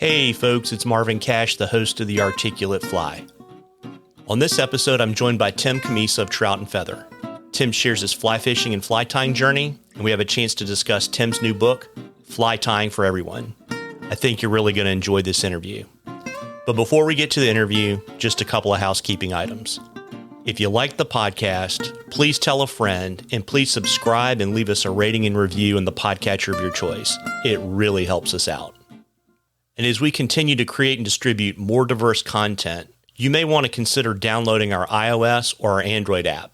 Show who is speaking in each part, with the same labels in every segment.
Speaker 1: Hey folks, it's Marvin Cash, the host of The Articulate Fly. On this episode, I'm joined by Tim Cammisa of Trout and Feather. Tim shares his fly fishing and fly tying journey, and we have a chance to discuss Tim's new book, Fly Tying for Everyone. I think you're really going to enjoy this interview. But before we get to the interview, just a couple of housekeeping items. If you like the podcast, please tell a friend, and please subscribe and leave us a rating and review in the podcatcher of your choice. It really helps us out. And as we continue to create and distribute more diverse content, you may want to consider downloading our iOS or our Android app.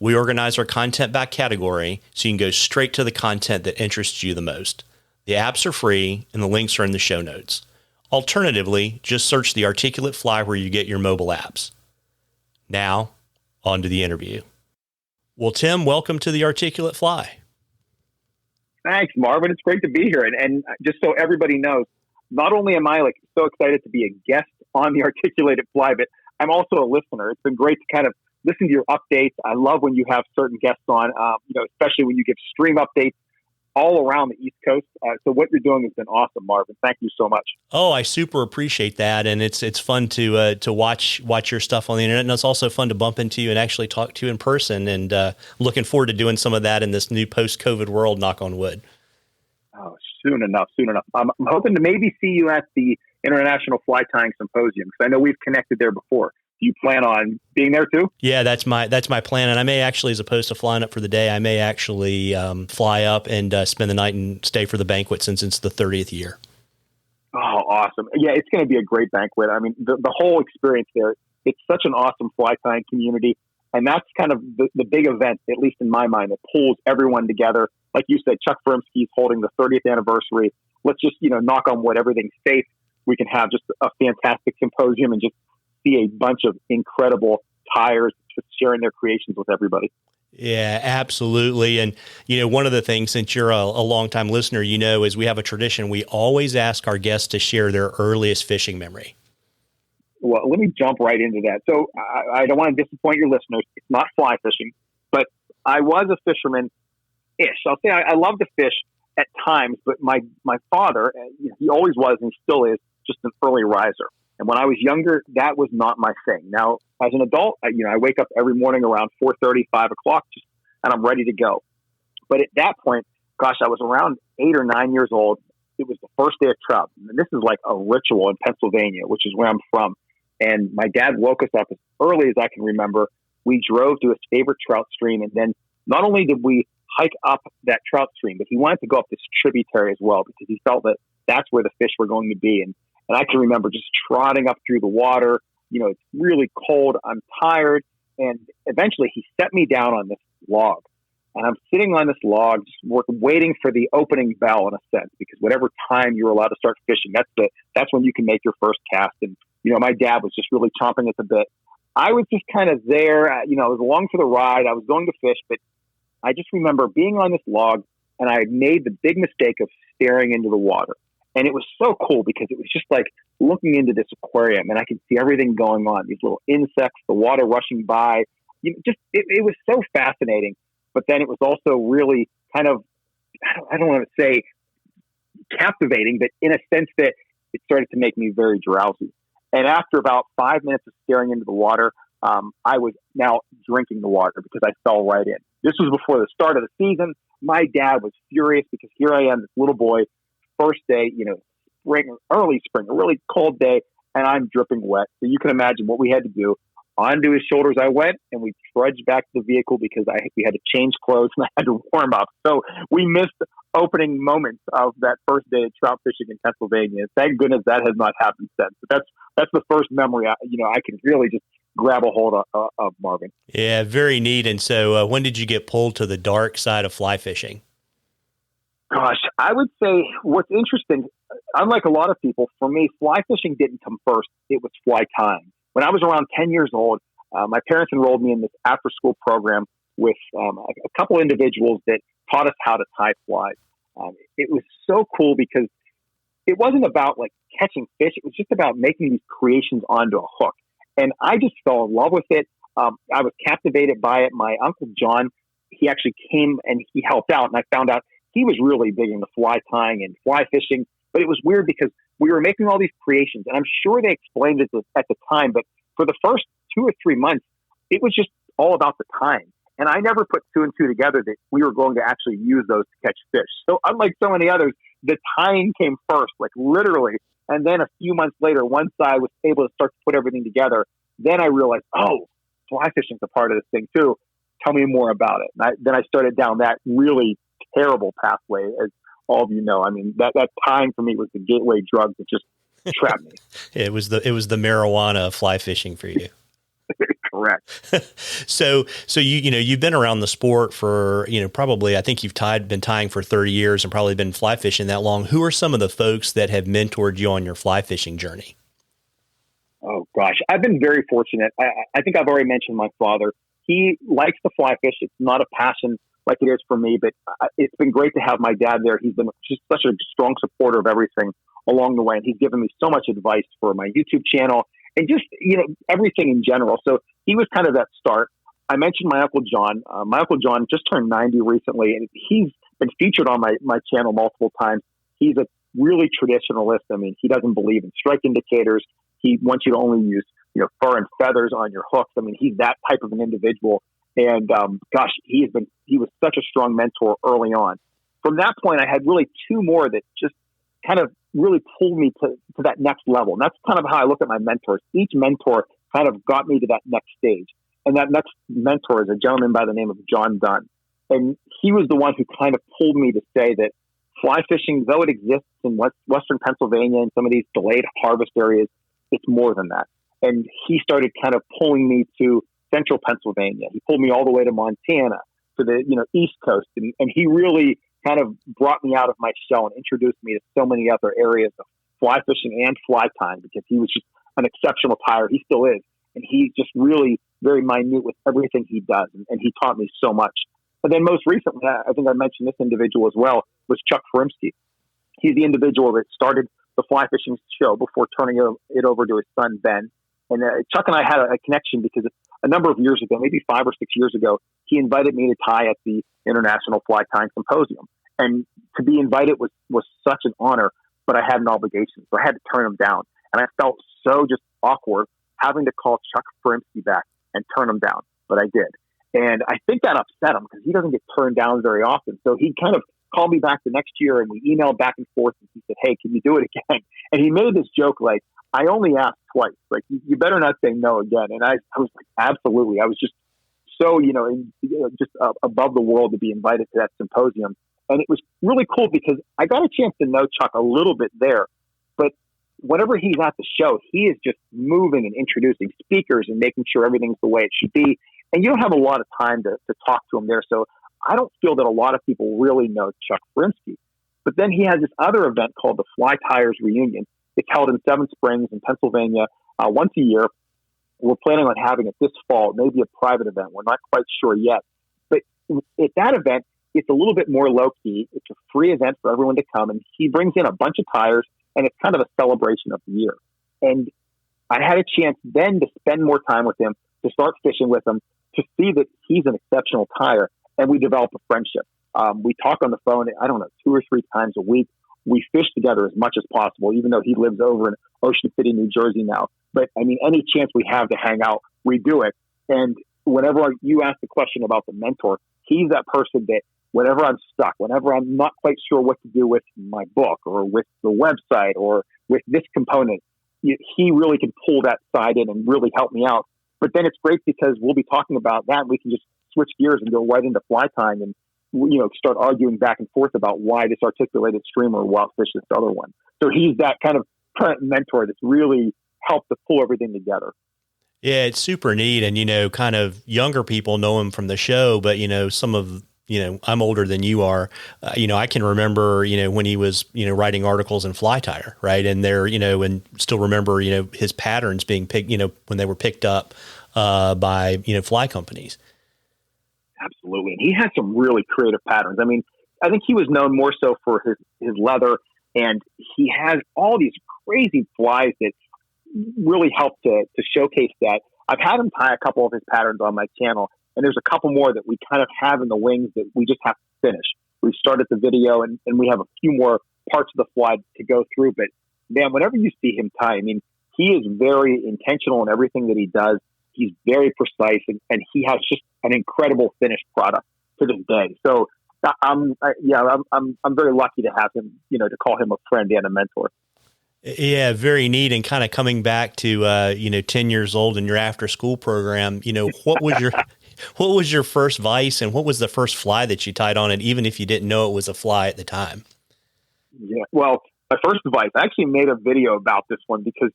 Speaker 1: We organize our content by category so you can go straight to the content that interests you the most. The apps are free and the links are in the show notes. Alternatively, just search The Articulate Fly where you get your mobile apps. Now, on to the interview. Well, Tim, welcome to The Articulate Fly.
Speaker 2: Thanks, Marvin. It's great to be here. And just so everybody knows, not only am I so excited to be a guest on The Articulated Fly, but I'm also a listener. It's been great to kind of listen to your updates. I love when you have certain guests on, especially when you give stream updates all around the East Coast. So what you're doing has been awesome, Marvin. Thank you so much.
Speaker 1: Oh, I super appreciate that. And it's fun to watch your stuff on the internet. And it's also fun to bump into you and actually talk to you in person. And looking forward to doing some of that in this new post-COVID world, knock on wood.
Speaker 2: Oh, soon enough. I'm hoping to maybe see you at the International Fly Tying Symposium, because I know we've connected there before. Do you plan on being there too?
Speaker 1: Yeah, that's my plan. And I may actually, as opposed to flying up for the day, I may actually fly up and spend the night and stay for the banquet since it's the 30th year.
Speaker 2: Oh, awesome. Yeah, it's going to be a great banquet. I mean, the whole experience there, it's such an awesome fly tying community. And that's kind of the big event, at least in my mind, that pulls everyone together. Like you said, Chuck Furimsky's holding the 30th anniversary. Let's just, knock on wood, everything's safe. We can have just a fantastic symposium and just see a bunch of incredible tyers just sharing their creations with everybody.
Speaker 1: Yeah, absolutely. And, one of the things, since you're a longtime listener, is we have a tradition. We always ask our guests to share their earliest fishing memory.
Speaker 2: Well, let me jump right into that. So I don't want to disappoint your listeners. It's not fly fishing, but I was a fisherman-ish. I'll say I love to fish at times, but my father, he always was and still is just an early riser. And when I was younger, that was not my thing. Now, as an adult, I wake up every morning around 4:30, 5 o'clock, and I'm ready to go. But at that point, gosh, I was around 8 or 9 years old. It was the first day of trout. And this is like a ritual in Pennsylvania, which is where I'm from. And my dad woke us up as early as I can remember. We drove to his favorite trout stream. And then not only did we hike up that trout stream, but he wanted to go up this tributary as well, because he felt that that's where the fish were going to be. And I can remember just trotting up through the water. It's really cold. I'm tired. And eventually he set me down on this log. And I'm sitting on this log, just waiting for the opening bell, in a sense, because whatever time you're allowed to start fishing, that's when you can make your first cast. And, my dad was just really chomping at the bit. I was just kind of there. I was along for the ride. I was going to fish, but I just remember being on this log, and I had made the big mistake of staring into the water. And it was so cool because it was just like looking into this aquarium, and I could see everything going on, these little insects, the water rushing by. It was so fascinating. But then it was also really kind of, I don't want to say captivating, but in a sense that it started to make me very drowsy. And after about 5 minutes of staring into the water, I was now drinking the water because I fell right in. This was before the start of the season. My dad was furious because here I am, this little boy, first day, early spring, a really cold day, and I'm dripping wet. So you can imagine what we had to do. Onto his shoulders I went, and we trudged back to the vehicle because we had to change clothes and I had to warm up. So we missed opening moments of that first day of trout fishing in Pennsylvania. Thank goodness that has not happened since. But that's the first memory I can really just grab a hold of, Marvin.
Speaker 1: Yeah, very neat. And so when did you get pulled to the dark side of fly fishing?
Speaker 2: Gosh, I would say what's interesting, unlike a lot of people, for me, fly fishing didn't come first. It was fly tying. When I was around 10 years old, my parents enrolled me in this after-school program with a couple individuals that taught us how to tie flies. It was so cool because it wasn't about catching fish. It was just about making these creations onto a hook. And I just fell in love with it. I was captivated by it. My Uncle John, he actually came and he helped out. And I found out he was really big into fly tying and fly fishing. But it was weird because we were making all these creations, and I'm sure they explained it at the time, but for the first 2 or 3 months, it was just all about the time. And I never put 2 and 2 together that we were going to actually use those to catch fish. So unlike so many others, the time came first, like literally. And then a few months later, once I was able to start to put everything together, then I realized, oh, fly fishing is a part of this thing too. Tell me more about it. And then I started down that really terrible pathway, as all of you know. I mean, that time for me was the gateway drug that just trapped me.
Speaker 1: It was the marijuana of fly fishing for you.
Speaker 2: Correct.
Speaker 1: So you've been around the sport for, probably, I think you've been tying for 30 years and probably been fly fishing that long. Who are some of the folks that have mentored you on your fly fishing journey?
Speaker 2: Oh gosh, I've been very fortunate. I think I've already mentioned my father. He likes to fly fish. It's not a passion like it is for me, but it's been great to have my dad there. He's been just such a strong supporter of everything along the way. And he's given me so much advice for my YouTube channel and just, everything in general. So he was kind of that start. I mentioned my Uncle John. My Uncle John just turned 90 recently, and he's been featured on my channel multiple times. He's a really traditionalist. I mean, he doesn't believe in strike indicators. He wants you to only use, fur and feathers on your hooks. I mean, he's that type of an individual. And gosh, he was such a strong mentor early on. From that point, I had really 2 more that just kind of really pulled me to that next level. And that's kind of how I look at my mentors. Each mentor kind of got me to that next stage. And that next mentor is a gentleman by the name of John Dunn. And he was the one who kind of pulled me to say that fly fishing, though it exists in Western Pennsylvania and some of these delayed harvest areas, it's more than that. And he started kind of pulling me to central Pennsylvania. He pulled me all the way to Montana, to the East Coast. And he really kind of brought me out of my shell and introduced me to so many other areas of fly fishing and fly tying, because he was just an exceptional tyer. He still is. And he's just really very minute with everything he does. And he taught me so much. But then most recently, I think I mentioned this individual as well, was Chuck Frimsky. He's the individual that started the fly fishing show before turning it over to his son, Ben. And Chuck and I had a connection because a number of years ago, maybe 5 or 6 years ago, he invited me to tie at the International Fly Tying Symposium. And to be invited was such an honor, but I had an obligation. So I had to turn him down. And I felt so just awkward having to call Chuck Frimsky back and turn him down. But I did. And I think that upset him because he doesn't get turned down very often. So he kind of called me back the next year and we emailed back and forth. And he said, "Hey, can you do it again?" And he made this joke like, "I only asked twice. Like, you better not say no again." And I was like, absolutely. I was just so, just above the world to be invited to that symposium. And it was really cool because I got a chance to know Chuck a little bit there. But whenever he's at the show, he is just moving and introducing speakers and making sure everything's the way it should be. And you don't have a lot of time to talk to him there. So I don't feel that a lot of people really know Chuck Frimsky. But then he has this other event called the Fly Tyers Reunion. It's held in Seven Springs in Pennsylvania once a year. We're planning on having it this fall, maybe a private event. We're not quite sure yet. But at that event, it's a little bit more low-key. It's a free event for everyone to come. And he brings in a bunch of tyers, and it's kind of a celebration of the year. And I had a chance then to spend more time with him, to start fishing with him, to see that he's an exceptional tyer. And we develop a friendship. We talk on the phone, 2 or 3 times a week. We fish together as much as possible, even though he lives over in Ocean City, New Jersey now. But I mean, any chance we have to hang out, we do it. And whenever you ask the question about the mentor, he's that person that whenever I'm stuck, whenever I'm not quite sure what to do with my book or with the website or with this component, he really can pull that side in and really help me out. But then it's great because we'll be talking about that. And we can just switch gears and go right into fly tying and, start arguing back and forth about why this articulated streamer will outfish this other one. So he's that kind of current mentor that's really helped to pull everything together.
Speaker 1: Yeah, it's super neat. And, kind of younger people know him from the show, but, some of, I'm older than you are. I can remember, when he was, writing articles in Fly Tyer, right? And there, and still remember, his patterns being picked, when they were picked up by, fly companies.
Speaker 2: Absolutely. And he had some really creative patterns. I mean, I think he was known more so for his leather, and he has all these crazy flies that really help to showcase that. I've had him tie a couple of his patterns on my channel, and there's a couple more that we kind of have in the wings that we just have to finish. We've started the video and we have a few more parts of the fly to go through. But man, whenever you see him tie, I mean, he is very intentional in everything that he does. He's very precise, and he has just an incredible finished product to this day. So I'm very lucky to have him, to call him a friend and a mentor.
Speaker 1: Yeah, very neat. And kind of coming back to 10 years old in your after school program, what was your first vise, and what was the first fly that you tied on it, even if you didn't know it was a fly at the time?
Speaker 2: Yeah, well, my first vise, I actually made a video about this one because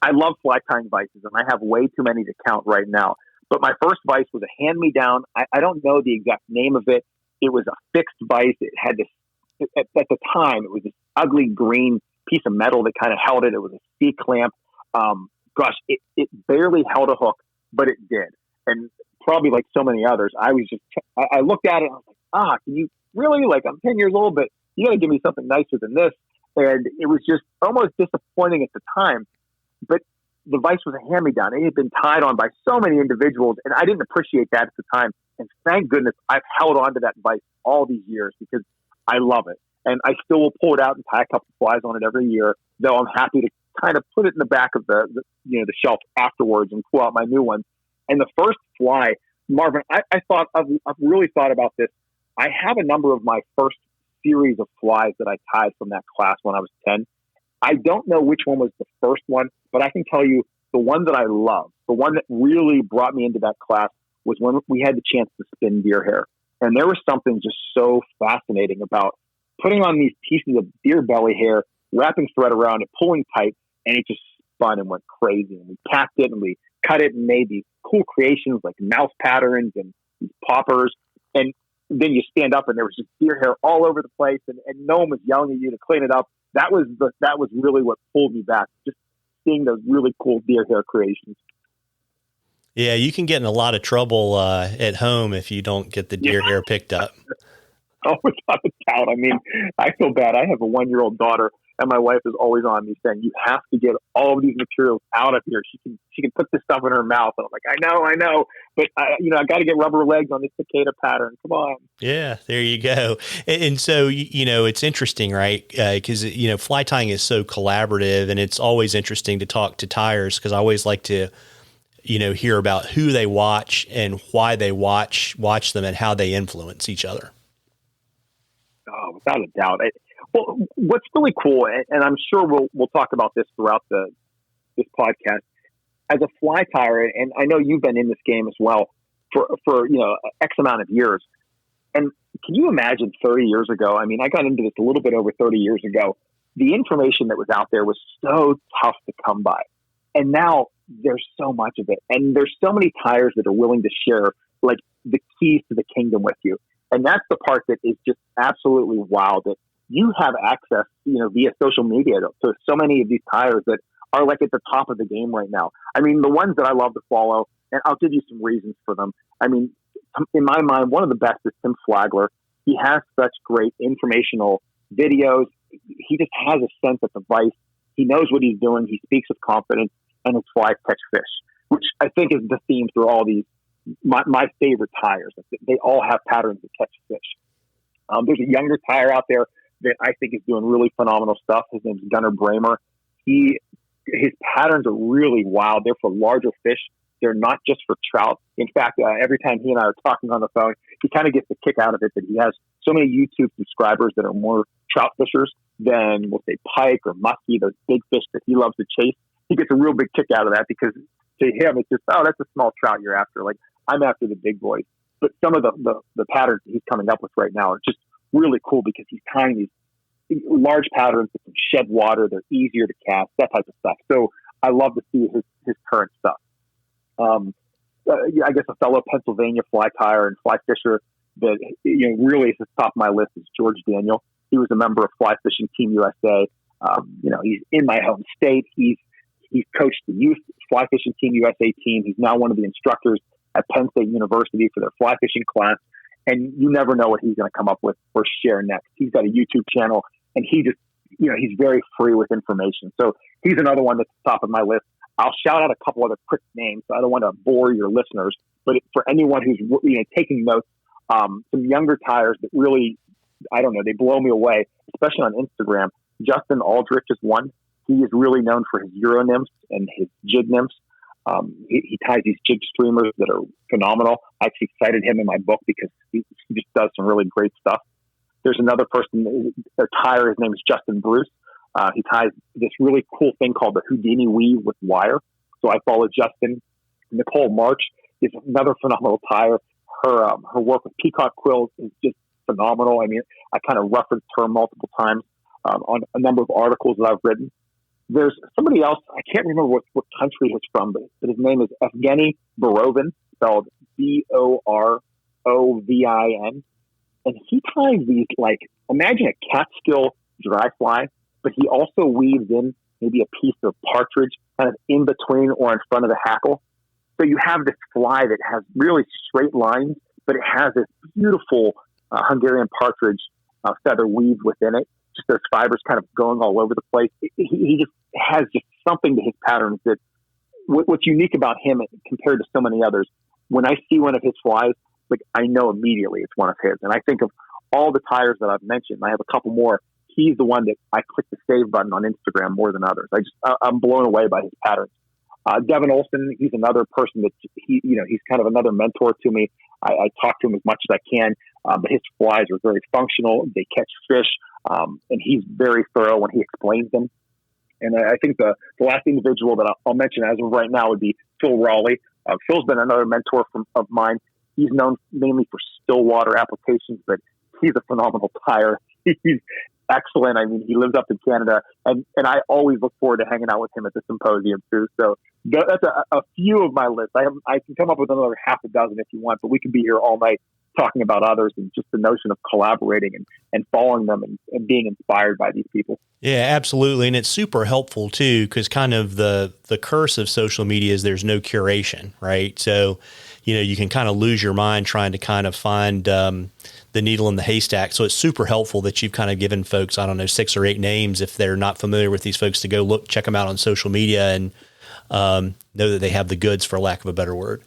Speaker 2: I love fly tying vices, and I have way too many to count right now. But my first vise was a hand-me-down. I don't know the exact name of it. It was a fixed vise. It had this, at the time, it was this ugly green piece of metal that kind of held it. It was a C-clamp. It barely held a hook, but it did. And probably like so many others, I looked at it and I was like, can you really? Like, I'm 10 years old, but you got to give me something nicer than this. And it was just almost disappointing at the time. But the vise was a hand-me-down. It had been tied on by so many individuals, and I didn't appreciate that at the time. And thank goodness I've held on to that vise all these years because I love it. And I still will pull it out and tie a couple flies on it every year, though I'm happy to kind of put it in the back of the shelf afterwards and pull out my new one. And the first fly, Marvin, I've really thought about this. I have a number of my first series of flies that I tied from that class when I was 10. I don't know which one was the first one, but I can tell you the one that I love, the one that really brought me into that class was when we had the chance to spin deer hair. And there was something just so fascinating about putting on these pieces of deer belly hair, wrapping thread around it, pulling tight, and it just spun and went crazy. And we capped it and we cut it and made these cool creations like mouse patterns and these poppers. And then you stand up and there was just deer hair all over the place, and no one was yelling at you to clean it up. That was really what pulled me back, just seeing those really cool deer hair creations.
Speaker 1: Yeah, you can get in a lot of trouble at home if you don't get the deer hair picked up.
Speaker 2: Oh, without a doubt. I mean, I feel bad. I have a 1-year-old daughter, and my wife is always on me saying, "You have to get all of these materials out of here. She can put this stuff in her mouth." And I'm like, I know, but I got to get rubber legs on this cicada pattern. Come on.
Speaker 1: Yeah, there you go. And so it's interesting, right? Because fly tying is so collaborative, and it's always interesting to talk to tyers because I always like to hear about who they watch and why they watch them and how they influence each other.
Speaker 2: Oh, without a doubt. Well, what's really cool, and I'm sure we'll talk about this throughout this podcast, as a fly tyer, and I know you've been in this game as well for X amount of years. And can you imagine 30 years ago? I mean, I got into this a little bit over 30 years ago. The information that was out there was so tough to come by. And now there's so much of it. And there's so many tyers that are willing to share like the keys to the kingdom with you. And that's the part that is just absolutely wild, that you have access, via social media to so many of these tyers that are like at the top of the game right now. I mean, the ones that I love to follow, and I'll give you some reasons for them. I mean, in my mind, one of the best is Tim Flagler. He has such great informational videos. He just has a sense of the vice. He knows what he's doing. He speaks with confidence, and his flies catch fish, which I think is the theme through all these. My favorite tyers. They all have patterns that catch fish. There's a younger tyer out there that I think is doing really phenomenal stuff. His name's Gunnar Bramer. His patterns are really wild. They're for larger fish. They're not just for trout. In fact, every time he and I are talking on the phone, he kind of gets a kick out of it that he has so many YouTube subscribers that are more trout fishers than, we'll say, pike or muskie, those big fish that he loves to chase. He gets a real big kick out of that because to him, it's just, that's a small trout you're after. Like, I'm after the big boys. But some of the patterns that he's coming up with right now are just really cool because he's tying these large patterns that can shed water. They're easier to cast, that type of stuff. So I love to see his current stuff. I guess a fellow Pennsylvania fly tyer and fly fisher that really is at the top of my list is George Daniel. He was a member of Fly Fishing Team USA. He's in my home state. He's coached the youth Fly Fishing Team USA team. He's now one of the instructors at Penn State University for their fly fishing class. And you never know what he's going to come up with or share next. He's got a YouTube channel, and he just, he's very free with information. So he's another one that's top of my list. I'll shout out a couple other quick names. I don't want to bore your listeners, but for anyone who's taking notes, some younger tyers that really I don't know, they blow me away, especially on Instagram. Justin Aldrich is one. He is really known for his Euro nymphs and his jig nymphs. He ties these jig streamers that are phenomenal. I actually cited him in my book because he just does some really great stuff. There's another person, a tyer, his name is Justin Bruce. He ties this really cool thing called the Houdini weave with wire. So I follow Justin. Nicole March is another phenomenal tyer. Her work with peacock quills is just phenomenal. I mean, I kind of referenced her multiple times on a number of articles that I've written. There's somebody else, I can't remember what country he's from, but his name is Evgeny Borovin, spelled Borovin. And he ties these, like, imagine a catskill dry fly, but he also weaves in maybe a piece of partridge kind of in between or in front of the hackle. So you have this fly that has really straight lines, but it has this beautiful Hungarian partridge feather weaved within it. Just those fibers kind of going all over the place. He just has just something to his patterns that what's unique about him compared to so many others. When I see one of his flies, like, I know immediately it's one of his. And I think of all the tyers that I've mentioned, I have a couple more. He's the one that I click the save button on Instagram more than others. I'm blown away by his patterns. Devin Olson, he's another person that he's kind of another mentor to me. I talk to him as much as I can, but his flies are very functional. They catch fish, and he's very thorough when he explains them. And I think the last individual that I'll mention as of right now would be Phil Raleigh. Phil's been another mentor of mine. He's known mainly for still water applications, but he's a phenomenal tyer. He's excellent. I mean, he lives up in Canada, and I always look forward to hanging out with him at the symposium too. So that's a few of my list. I can come up with another half a dozen if you want, but we could be here all night talking about others and just the notion of collaborating and following them and being inspired by these people.
Speaker 1: Yeah, absolutely. And it's super helpful too, because kind of the curse of social media is there's no curation, right? So, you can kind of lose your mind trying to kind of find the needle in the haystack. So it's super helpful that you've kind of given folks, 6 or 8 names, if they're not familiar with these folks, to go check them out on social media and know that they have the goods, for lack of a better word.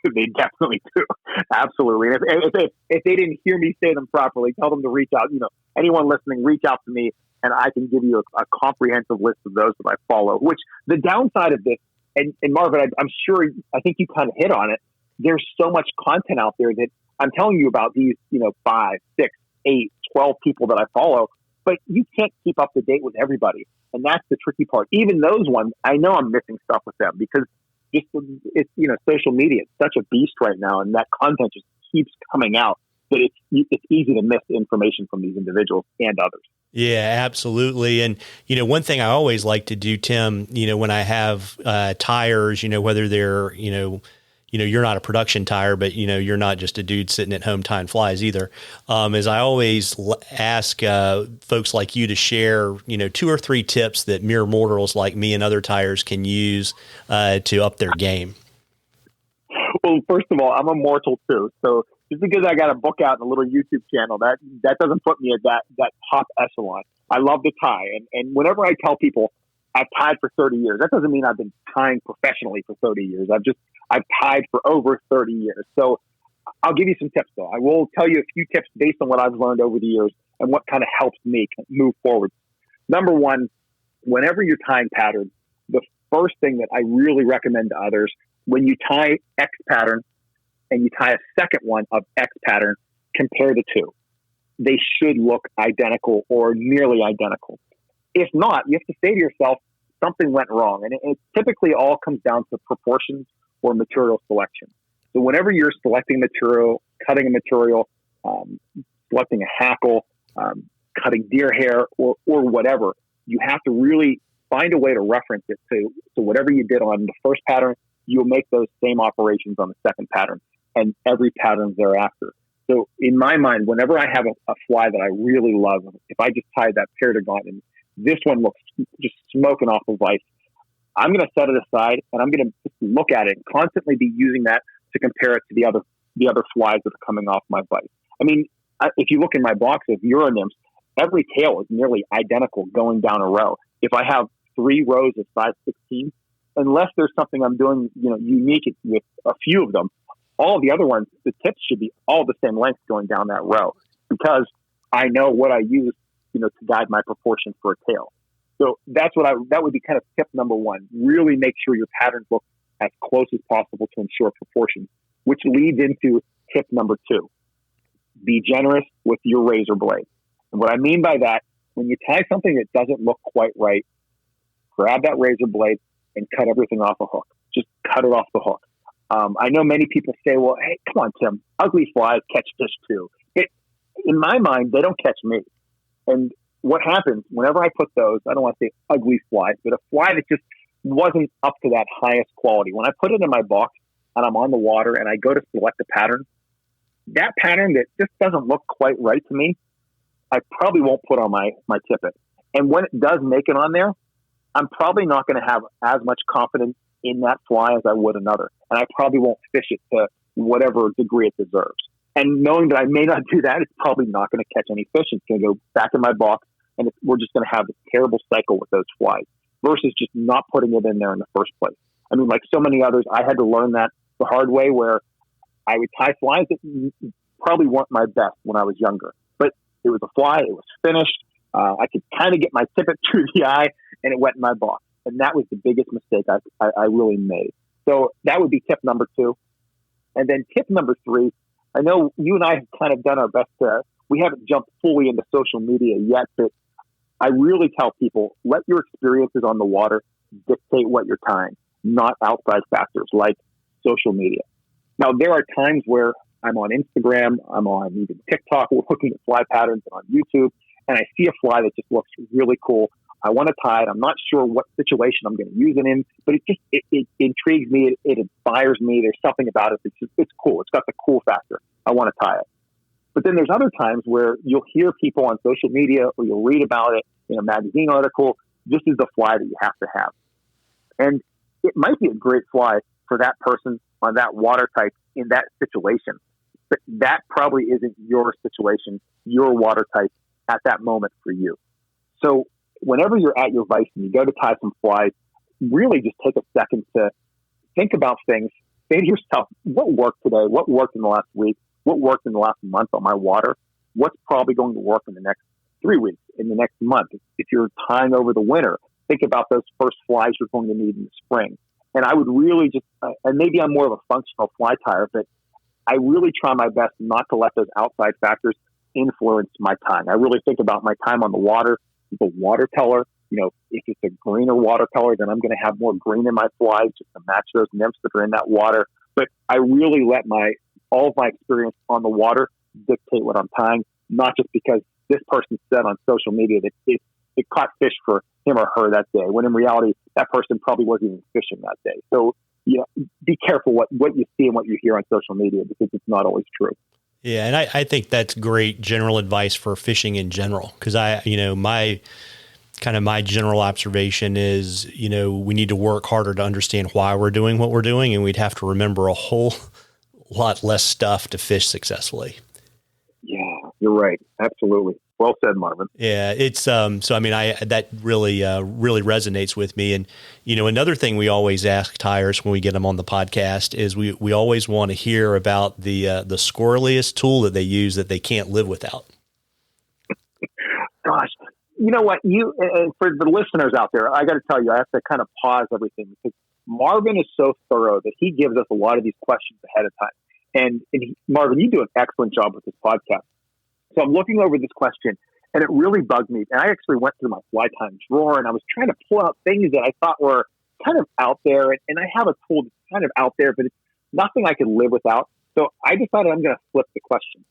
Speaker 2: They definitely do. Absolutely. And if they didn't hear me say them properly, tell them to reach out. Anyone listening, reach out to me and I can give you a comprehensive list of those that I follow. Which the downside of this, and Marvin, I think you kind of hit on it. There's so much content out there that I'm telling you about these, 5, 6, 8, 12 people that I follow, but you can't keep up to date with everybody. And that's the tricky part. Even those ones, I know I'm missing stuff with them because it's social media. It's such a beast right now, and that content just keeps coming out that it's easy to miss information from these individuals and others.
Speaker 1: Yeah, absolutely. And, one thing I always like to do, Tim, when I have tyers, whether they're, you're not a production tyer, but, you're not just a dude sitting at home tying flies either, is I always ask folks like you to share, 2 or 3 tips that mere mortals like me and other tyers can use to up their game.
Speaker 2: Well, first of all, I'm a mortal too. So just because I got a book out and a little YouTube channel, that doesn't put me at that top echelon. I love to tie. And whenever I tell people I've tied for 30 years, that doesn't mean I've been tying professionally for 30 years. I've tied for over 30 years. So I'll give you some tips though. I will tell you a few tips based on what I've learned over the years and what kind of helps me move forward. Number one, whenever you're tying patterns, the first thing that I really recommend to others, when you tie X pattern and you tie a second one of X pattern, compare the two. They should look identical or nearly identical. If not, you have to say to yourself, something went wrong. And it typically all comes down to proportions or material selection. So whenever you're selecting material, cutting a material, selecting a hackle, cutting deer hair or whatever, you have to really find a way to reference it to. So whatever you did on the first pattern, you'll make those same operations on the second pattern and every pattern thereafter. So in my mind, whenever I have a fly that I really love, if I just tie that Perdigon and this one looks just smoking off the vise, I'm going to set it aside and I'm going to look at it and constantly be using that to compare it to the other flies that are coming off my vise. I mean, if you look in my box of Euro nymphs, every tail is nearly identical going down a row. If I have 3 rows of size 16, unless there's something I'm doing, unique with a few of them, all of the other ones, the tips should be all the same length going down that row because I know what I use, to guide my proportion for a tail. So that would be kind of tip number one. Really make sure your patterns look as close as possible to ensure proportion, which leads into tip number two. Be generous with your razor blade. And what I mean by that, when you tie something that doesn't look quite right, grab that razor blade and cut everything off a hook. Just cut it off the hook. I know many people say, well, hey, come on, Tim, ugly flies catch fish too. In my mind, they don't catch me. And what happens whenever I put those, I don't want to say ugly flies, but a fly that just wasn't up to that highest quality. When I put it in my box and I'm on the water and I go to select a pattern, that pattern that just doesn't look quite right to me, I probably won't put on my tippet. And when it does make it on there, I'm probably not going to have as much confidence in that fly as I would another. And I probably won't fish it to whatever degree it deserves. And knowing that I may not do that, it's probably not going to catch any fish. It's going to go back in my box, and we're just going to have this terrible cycle with those flies versus just not putting it in there in the first place. I mean, like so many others, I had to learn that the hard way, where I would tie flies that probably weren't my best when I was younger. But it was a fly. It was finished. I could kind of get my tippet through the eye, and it went in my box. And that was the biggest mistake I really made. So that would be tip number two. And then tip number three, I know you and I have kind of done our best we haven't jumped fully into social media yet, but I really tell people, let your experiences on the water dictate what you're tying, not outside factors like social media. Now, there are times where I'm on Instagram, I'm on even TikTok, we're looking at fly patterns on YouTube, and I see a fly that just looks really cool. I want to tie it. I'm not sure what situation I'm going to use it in, but it intrigues me. It inspires me. There's something about it. It's cool. It's got the cool factor. I want to tie it. But then there's other times where you'll hear people on social media or you'll read about it in a magazine article. This is the fly that you have to have. And it might be a great fly for that person on that water type in that situation. But that probably isn't your situation, your water type at that moment for you. So whenever you're at your vise and you go to tie some flies, really just take a second to think about things. Say to yourself, what worked today? What worked in the last week? What worked in the last month on my water? What's probably going to work in the next 3 weeks, in the next month? If you're tying over the winter, think about those first flies you're going to need in the spring. And I would really just, and maybe I'm more of a functional fly tyer, but I really try my best not to let those outside factors influence my tying. I really think about my time on the water, the watercolor. If it's a greener watercolor, then I'm going to have more green in my flies just to match those nymphs that are in that water. But I really let all of my experience on the water dictate what I'm tying, not just because this person said on social media that it caught fish for him or her that day, when in reality, that person probably wasn't even fishing that day. So, be careful what you see and what you hear on social media, because it's not always true.
Speaker 1: Yeah. And I think that's great general advice for fishing in general. Cause my general observation is, we need to work harder to understand why we're doing what we're doing. And we'd have to remember a whole lot less stuff to fish successfully.
Speaker 2: Yeah, you're right. Absolutely. Well said, Marvin.
Speaker 1: Yeah, it's that really resonates with me. And another thing we always ask tyers when we get them on the podcast is we always want to hear about the squirreliest tool that they use that they can't live without.
Speaker 2: Gosh, you know what? For the listeners out there, I got to tell you, I have to kind of pause everything, because Marvin is so thorough that he gives us a lot of these questions ahead of time. And Marvin, you do an excellent job with this podcast. So I'm looking over this question, and it really bugged me. And I actually went through my fly time drawer, and I was trying to pull out things that I thought were kind of out there. And I have a tool that's kind of out there, but it's nothing I could live without. So I decided I'm going to flip the question,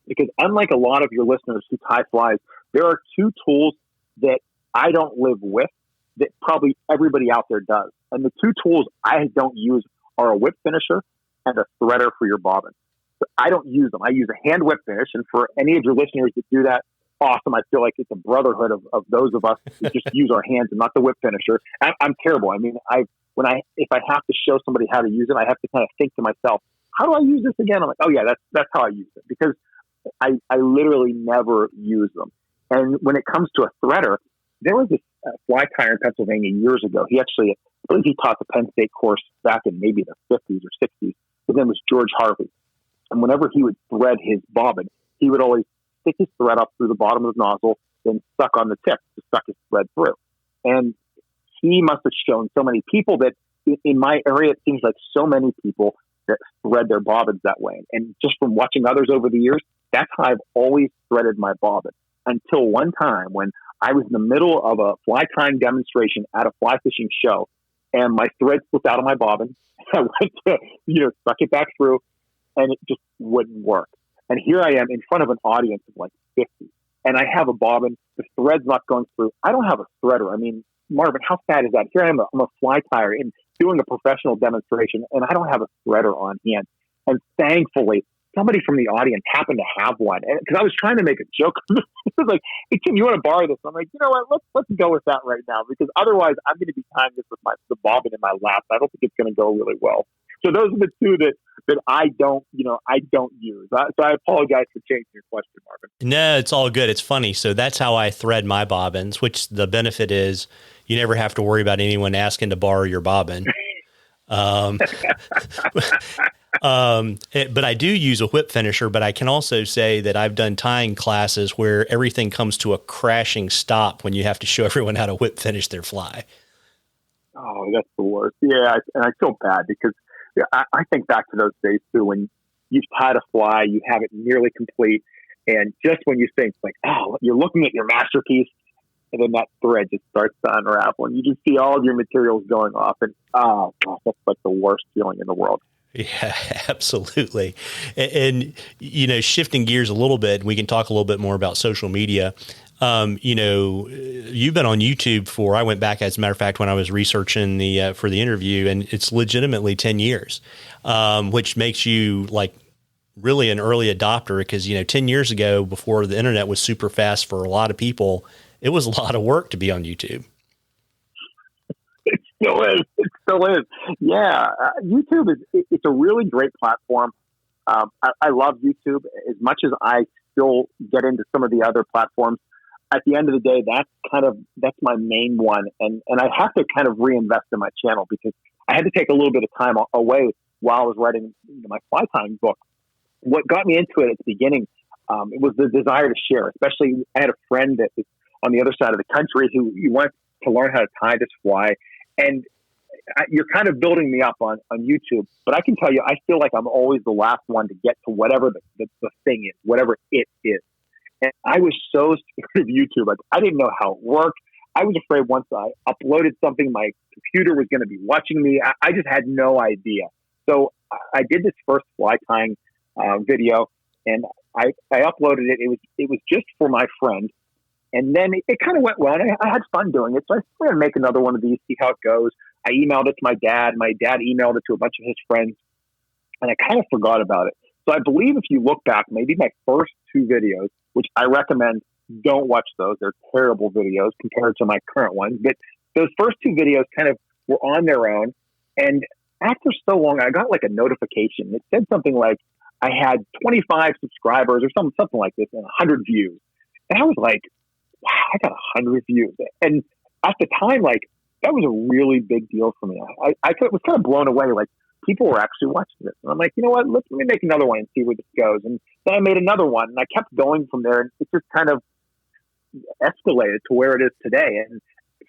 Speaker 2: because unlike a lot of your listeners who tie flies, there are two tools that I don't live with that probably everybody out there does. And the two tools I don't use are a whip finisher and a threader for your bobbin. So I don't use them. I use a hand whip finish. And for any of your listeners that do that, awesome. I feel like it's a brotherhood of those of us who just use our hands and not the whip finisher. I'm terrible. I mean, if I have to show somebody how to use it, I have to kind of think to myself, how do I use this again? I'm like, oh yeah, that's how I use it, because I literally never use them. And when it comes to a threader, there was this fly tyer in Pennsylvania years ago. I believe he taught the Penn State course back in maybe the 50s or 60s. His name was George Harvey. And whenever he would thread his bobbin, he would always stick his thread up through the bottom of the nozzle, then suck on the tip to suck his thread through. And he must have shown so many people that in my area, it seems like so many people that thread their bobbins that way. And just from watching others over the years, that's how I've always threaded my bobbin. Until one time when I was in the middle of a fly tying demonstration at a fly fishing show, and my thread slipped out of my bobbin. I went to, suck it back through, and it just wouldn't work. And here I am in front of an audience of like 50, and I have a bobbin. The thread's not going through. I don't have a threader. I mean, Marvin, how sad is that? Here I am, I'm a fly tyer and doing a professional demonstration, and I don't have a threader on hand. And thankfully, somebody from the audience happened to have one, because I was trying to make a joke. It was like, "Hey Tim, you want to borrow this?" I'm like, "You know what? Let's go with that right now, because otherwise I'm going to be tying this with the bobbin in my lap. I don't think it's going to go really well." So those are the two that I don't use. So I apologize for changing your question, Marvin.
Speaker 1: No, it's all good. It's funny. So that's how I thread my bobbins, which the benefit is you never have to worry about anyone asking to borrow your bobbin. But I do use a whip finisher, but I can also say that I've done tying classes where everything comes to a crashing stop when you have to show everyone how to whip finish their fly.
Speaker 2: Oh, that's the worst. Yeah. And I feel bad because I think back to those days too, when you've tied a fly, you have it nearly complete. And just when you think like, oh, you're looking at your masterpiece, and then that thread just starts to unravel and you just see all of your materials going off. And oh, gosh, that's like the worst feeling in the world.
Speaker 1: Yeah, absolutely. And, shifting gears a little bit, we can talk a little bit more about social media. You've been on YouTube I went back, as a matter of fact, when I was researching for the interview, and it's legitimately 10 years, which makes you like really an early adopter because, 10 years ago, before the internet was super fast for a lot of people, it was a lot of work to be on YouTube.
Speaker 2: It still is. Yeah. YouTube it's a really great platform. I love YouTube as much as I still get into some of the other platforms. At the end of the day, that's my main one. And I have to kind of reinvest in my channel because I had to take a little bit of time away while I was writing my fly tying book. What got me into it at the beginning, it was the desire to share, especially I had a friend that was on the other side of the country who wanted to learn how to tie this fly. And you're kind of building me up on YouTube, but I can tell you, I feel like I'm always the last one to get to whatever the thing is, whatever it is. And I was so scared of YouTube. Like, I didn't know how it worked. I was afraid once I uploaded something, my computer was going to be watching me. I just had no idea. So I did this first fly tying video, and I uploaded it. It was just for my friend. And then it kind of went well, and I had fun doing it. So I said, I'm going to make another one of these, see how it goes. I emailed it to my dad. My dad emailed it to a bunch of his friends, and I kind of forgot about it. So I believe if you look back, maybe my first two videos, which I recommend, don't watch those. They're terrible videos compared to my current ones. But those first two videos kind of were on their own. And after so long, I got like a notification. It said something like I had 25 subscribers or something like this and 100 views. And I was like, wow, I got 100 views. And at the time, like, that was a really big deal for me. I was kind of blown away. Like, people were actually watching this. And I'm like, you know what? Let me make another one and see where this goes. And then I made another one, and I kept going from there. And it just kind of escalated to where it is today. And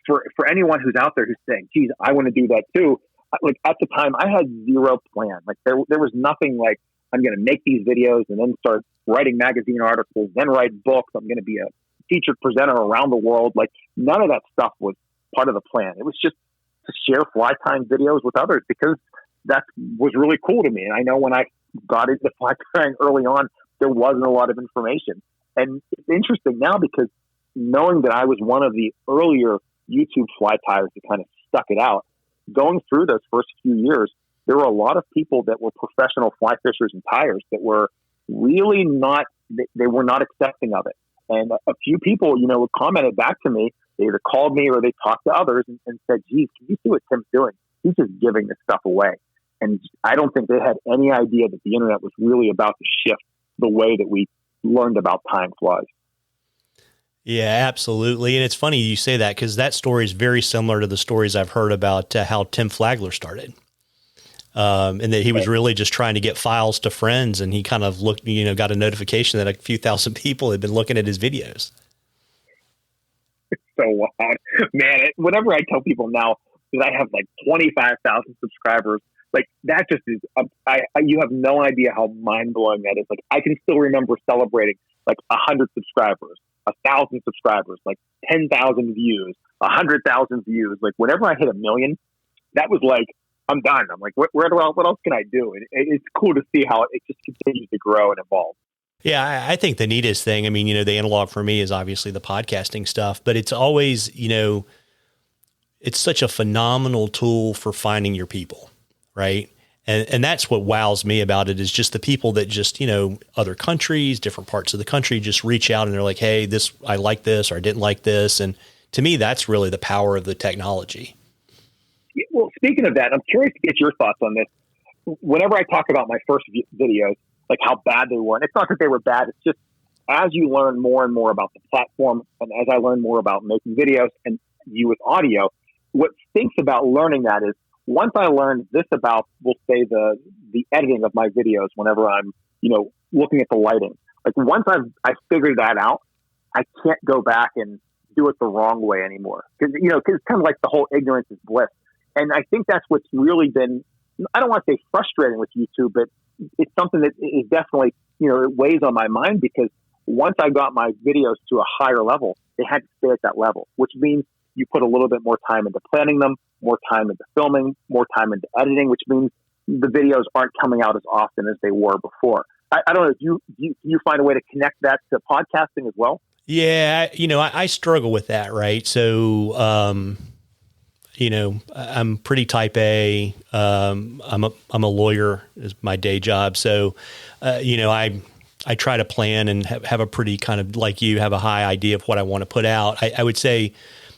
Speaker 2: for anyone who's out there who's saying, geez, I want to do that too. Like, at the time, I had zero plan. Like, there was nothing like, I'm going to make these videos and then start writing magazine articles, then write books. I'm going to be a featured presenter around the world. Like, none of that stuff was part of the plan. It was just to share fly tying videos with others because that was really cool to me. And I know when I got into fly tying early on, there wasn't a lot of information. And it's interesting now because knowing that I was one of the earlier YouTube fly tyers that kind of stuck it out, going through those first few years, there were a lot of people that were professional fly fishers and tyers that were really not, they were not accepting of it. And a few people, commented back to me. They either called me or they talked to others and said, geez, can you see what Tim's doing? He's just giving this stuff away. And I don't think they had any idea that the internet was really about to shift the way that we learned about tying flies.
Speaker 1: Yeah, absolutely. And it's funny you say that because that story is very similar to the stories I've heard about how Tim Flagler started. And that he was really just trying to get files to friends. And he kind of looked, got a notification that a few thousand people had been looking at his videos.
Speaker 2: It's so wild, man. Whenever I tell people now that I have like 25,000 subscribers, like that just is, you have no idea how mind blowing that is. Like I can still remember celebrating like 100 subscribers, 1,000 subscribers, like 10,000 views, 100,000 views. Like whenever I hit 1 million, that was like, I'm done. I'm like, what else can I do? And it's cool to see how it just continues to grow and evolve.
Speaker 1: Yeah, I think the neatest thing, I mean, the analog for me is obviously the podcasting stuff, but it's always, it's such a phenomenal tool for finding your people, right? And that's what wows me about it is just the people that just, other countries, different parts of the country just reach out and they're like, hey, I like this or I didn't like this. And to me, that's really the power of the technology.
Speaker 2: Well, speaking of that, I'm curious to get your thoughts on this. Whenever I talk about my first videos, like how bad they were, and it's not that they were bad, it's just as you learn more and more about the platform, and as I learn more about making videos and you with audio, what stinks about learning that is once I learned this about, we'll say the editing of my videos, whenever I'm, looking at the lighting, like once I figured that out, I can't go back and do it the wrong way anymore. Cause it's kind of like the whole ignorance is bliss. And I think that's what's really been, I don't want to say frustrating with YouTube, but it's something that is definitely, it weighs on my mind because once I got my videos to a higher level, they had to stay at that level, which means you put a little bit more time into planning them, more time into filming, more time into editing, which means the videos aren't coming out as often as they were before. I don't know if you find a way to connect that to podcasting as well?
Speaker 1: Yeah. I struggle with that. Right. So, I'm pretty type A. I'm a lawyer is my day job. So, I try to plan and have a pretty kind of like you have a high idea of what I want to put out. I would say,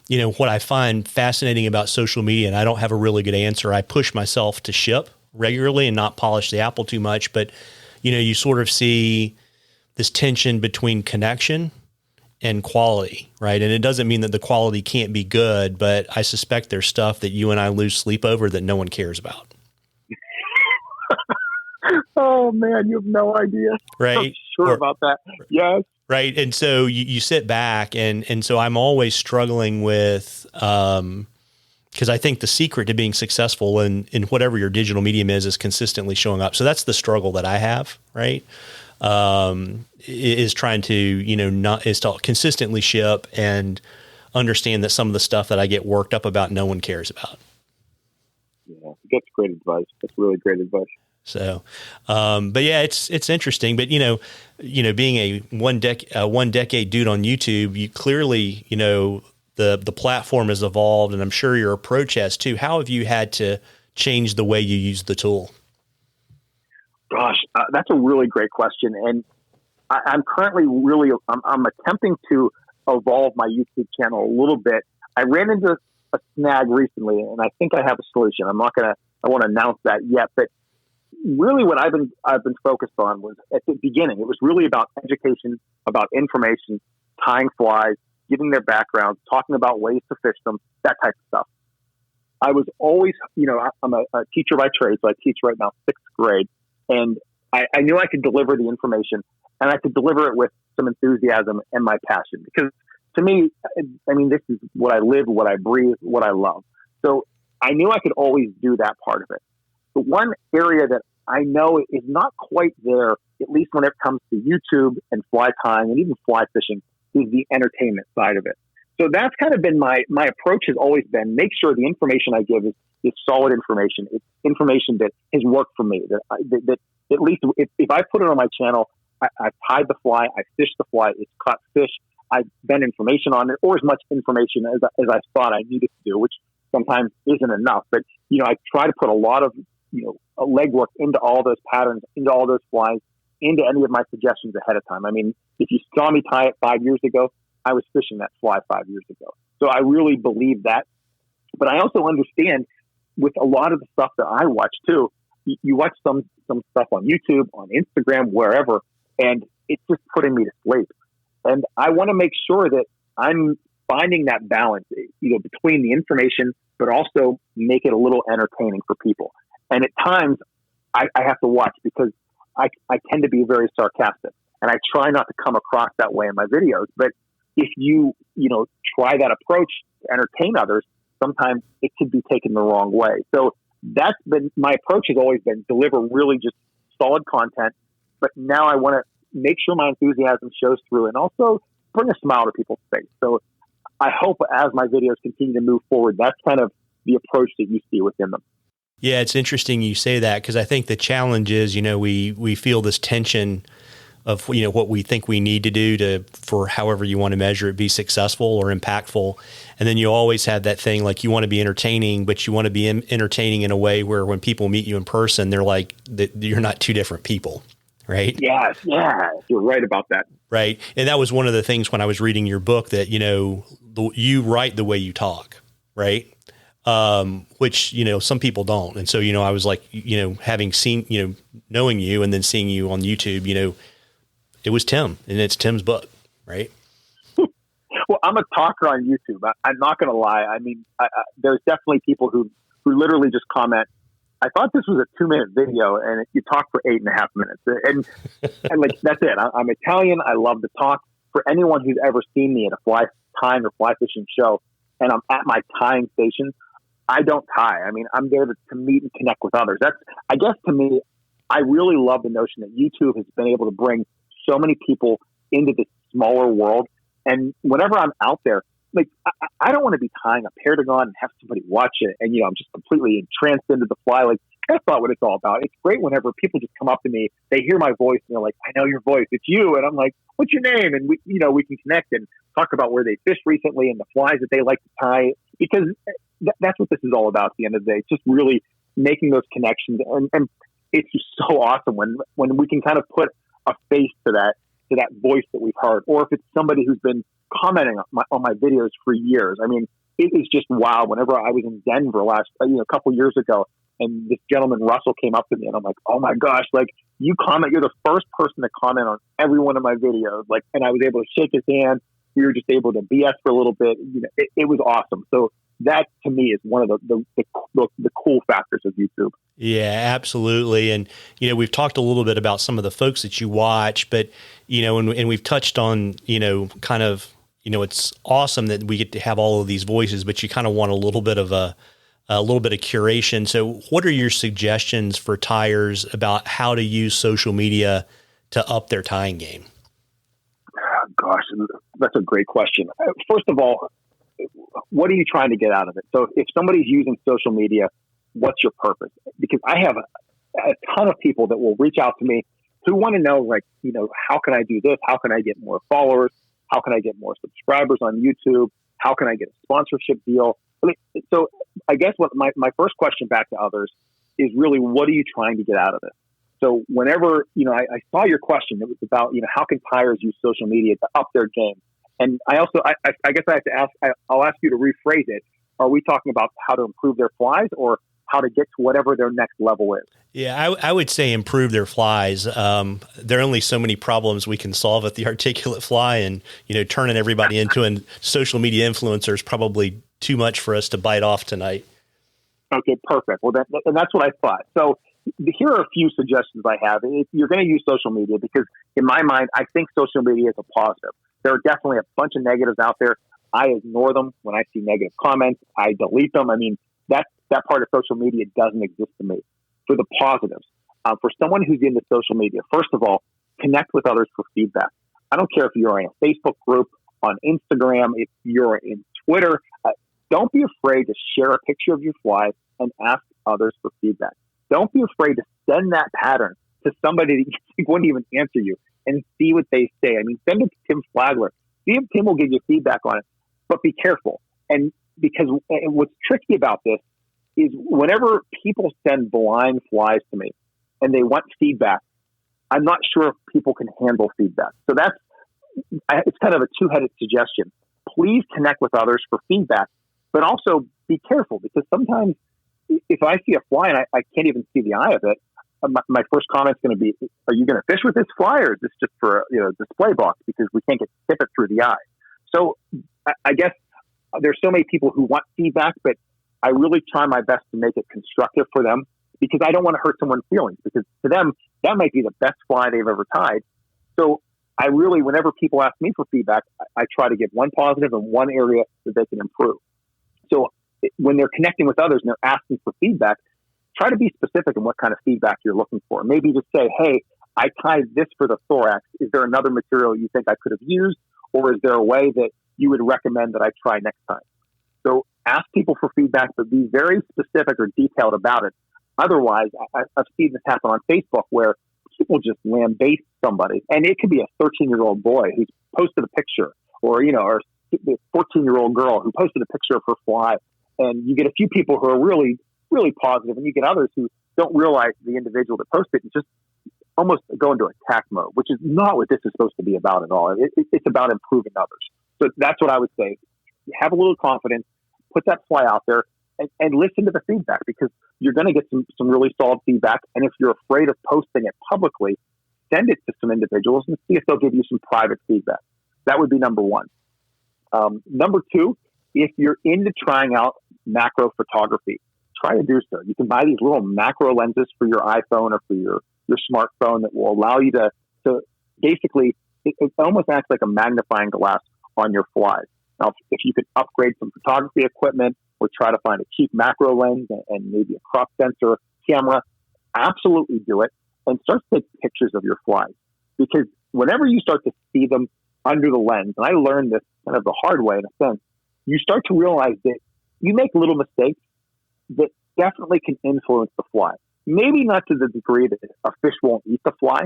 Speaker 1: what I find fascinating about social media, and I don't have a really good answer. I push myself to ship regularly and not polish the apple too much, but you sort of see this tension between connection and quality, right? And it doesn't mean that the quality can't be good, but I suspect there's stuff that you and I lose sleep over that no one cares about.
Speaker 2: Oh man, you have no idea.
Speaker 1: Right.
Speaker 2: I'm sure about that. Yes.
Speaker 1: Right. And so you sit back and so I'm always struggling with, because I think the secret to being successful in whatever your digital medium is consistently showing up. So that's the struggle that I have, right? Is trying to, to consistently ship and understand that some of the stuff that I get worked up about, no one cares about.
Speaker 2: Yeah, that's great advice. That's really great advice.
Speaker 1: So, but yeah, it's interesting, but being a one decade dude on YouTube, you clearly, the platform has evolved and I'm sure your approach has too. How have you had to change the way you use the tool?
Speaker 2: Gosh, that's a really great question. And I'm currently I'm attempting to evolve my YouTube channel a little bit. I ran into a snag recently and I think I have a solution. I won't announce that yet, but really what I've been focused on was at the beginning, it was really about education, about information, tying flies, giving their backgrounds, talking about ways to fish them, that type of stuff. I was always, I'm a teacher by trade, so I teach right now 6th grade. And I knew I could deliver the information and I could deliver it with some enthusiasm and my passion. Because to me, this is what I live, what I breathe, what I love. So I knew I could always do that part of it. But one area that I know is not quite there, at least when it comes to YouTube and fly tying and even fly fishing, is the entertainment side of it. So that's kind of been my approach has always been make sure the information I give is solid information. It's information that has worked for me. That at least if I put it on my channel, I've tied the fly, I fished the fly, it's caught fish, I've done information on it, or as much information as I thought I needed to do, which sometimes isn't enough. But I try to put a lot of a legwork into all those patterns, into all those flies, into any of my suggestions ahead of time. If you saw me tie it 5 years ago, I was fishing that fly 5 years ago. So I really believe that. But I also understand with a lot of the stuff that I watch too, you watch some stuff on YouTube, on Instagram, wherever, and it's just putting me to sleep. And I want to make sure that I'm finding that balance, between the information, but also make it a little entertaining for people. And at times I have to watch because I tend to be very sarcastic, and I try not to come across that way in my videos. But if you try that approach to entertain others, sometimes it could be taken the wrong way. So that's been my approach, has always been deliver really just solid content. But now I want to make sure my enthusiasm shows through and also bring a smile to people's face. So I hope as my videos continue to move forward, that's kind of the approach that you see within them.
Speaker 1: Yeah, it's interesting you say that, because I think the challenge is, we feel this tension of, what we think we need to do for however you want to measure it, be successful or impactful. And then you always have that thing, like you want to be entertaining, but you want to be entertaining in a way where when people meet you in person, they're like, you're not two different people. Right.
Speaker 2: Yeah. You're right about that.
Speaker 1: Right. And that was one of the things when I was reading your book that, you write the way you talk. Right. Which, some people don't. And so, I was like, having seen, knowing you and then seeing you on YouTube, it was Tim, and it's Tim's book. Right.
Speaker 2: Well, I'm a talker on YouTube. I'm not going to lie. I mean, there's definitely people who literally just comment, I thought this was a 2-minute video and you talked for 8.5 minutes. And like, that's it. I'm Italian. I love to talk. For anyone who's ever seen me at a fly tying or fly fishing show and I'm at my tying station, I don't tie. I mean, I'm there to meet and connect with others. I guess to me, I really love the notion that YouTube has been able to bring so many people into this smaller world. And whenever I'm out there, like, I don't want to be tying a Paragon and have somebody watch it. And, I'm just completely entranced into the fly. Like, that's not what it's all about. It's great whenever people just come up to me, they hear my voice and they're like, I know your voice. It's you. And I'm like, what's your name? And we can connect and talk about where they fished recently and the flies that they like to tie, because that's what this is all about at the end of the day. It's just really making those connections. And it's just so awesome when we can kind of put a face to that voice that we've heard, or if it's somebody who's been commenting on my videos for years. I mean, it is just wild. Whenever I was in Denver a couple years ago, and this gentleman Russell came up to me, and I'm like, oh my gosh, like, you're the first person to comment on every one of my videos. Like, and I was able to shake his hand. We were just able to BS for a little bit. It was awesome. So that to me is one of the cool factors of YouTube.
Speaker 1: Yeah, absolutely. And, we've talked a little bit about some of the folks that you watch, but, and we've touched on, kind of, it's awesome that we get to have all of these voices, but you kind of want a little bit of curation. So what are your suggestions for tyers about how to use social media to up their tying game?
Speaker 2: Gosh, that's a great question. First of all, what are you trying to get out of it? So if somebody's using social media, what's your purpose? Because I have a ton of people that will reach out to me who want to know, like, how can I do this? How can I get more followers? How can I get more subscribers on YouTube? How can I get a sponsorship deal? So I guess what my first question back to others is really, what are you trying to get out of it? So whenever, I saw your question, it was about, how can tyers use social media to up their game? And I guess I have to ask, I'll ask you to rephrase it. Are we talking about how to improve their flies or how to get to whatever their next level is?
Speaker 1: Yeah, I would say improve their flies. There are only so many problems we can solve with the articulate fly, and, turning everybody into a social media influencer is probably too much for us to bite off tonight.
Speaker 2: Okay, perfect. Well, and that's what I thought. So here are a few suggestions I have. If you're going to use social media, because in my mind, I think social media is a positive. There are definitely a bunch of negatives out there. I ignore them. When I see negative comments, I delete them. I mean, that part of social media doesn't exist to me. For the positives, for someone who's into social media, first of all, connect with others for feedback. I don't care if you're in a Facebook group, on Instagram, if you're in Twitter, don't be afraid to share a picture of your fly and ask others for feedback. Don't be afraid to send that pattern to somebody that you think wouldn't even answer you and see what they say. I mean, send it to Tim Flagler. See if Tim will give you feedback on it, but be careful. And because what's tricky about this is whenever people send blind flies to me and they want feedback, I'm not sure if people can handle feedback. So it's kind of a two-headed suggestion. Please connect with others for feedback, but also be careful, because sometimes if I see a fly and I can't even see the eye of it, my first comment's going to be, are you going to fish with this fly, or is this just for a display box because we can't tip it through the eye? So I guess there's so many people who want feedback, but I really try my best to make it constructive for them. because I don't want to hurt someone's feelings, because to them, that might be the best fly they've ever tied. So I really, whenever people ask me for feedback, I try to give one positive and one area that they can improve. So when they're connecting with others and they're asking for feedback, try to be specific in what kind of feedback you're looking for. Maybe just say, hey, I tied this for the thorax. Is there another material you think I could have used? Or is there a way that you would recommend that I try next time? So ask people for feedback, but be very specific or detailed about it. Otherwise, I've seen this happen on Facebook where people just lambaste somebody. And it could be a 13-year-old boy who's posted a picture, or, or a 14-year-old girl who posted a picture of her fly. And you get a few people who are really, really positive, and you get others who don't realize the individual that posted and just almost go into attack mode, which is not what this is supposed to be about at all. It's about improving others. So that's what I would say. Have a little confidence, put that fly out there, and listen to the feedback, because you're going to get some really solid feedback. And if you're afraid of posting it publicly, send it to some individuals and see if they'll give you some private feedback. That would be number one. Number two, if you're into trying out macro photography, try to do so. You can buy these little macro lenses for your iPhone or for your smartphone that will allow you to basically, it almost acts like a magnifying glass on your flies. Now, if you could upgrade some photography equipment or try to find a cheap macro lens and maybe a crop sensor camera, absolutely do it, and start to take pictures of your flies. Because whenever you start to see them under the lens, and I learned this kind of the hard way in a sense, you start to realize that you make little mistakes that definitely can influence the fly. Maybe not to the degree that a fish won't eat the fly,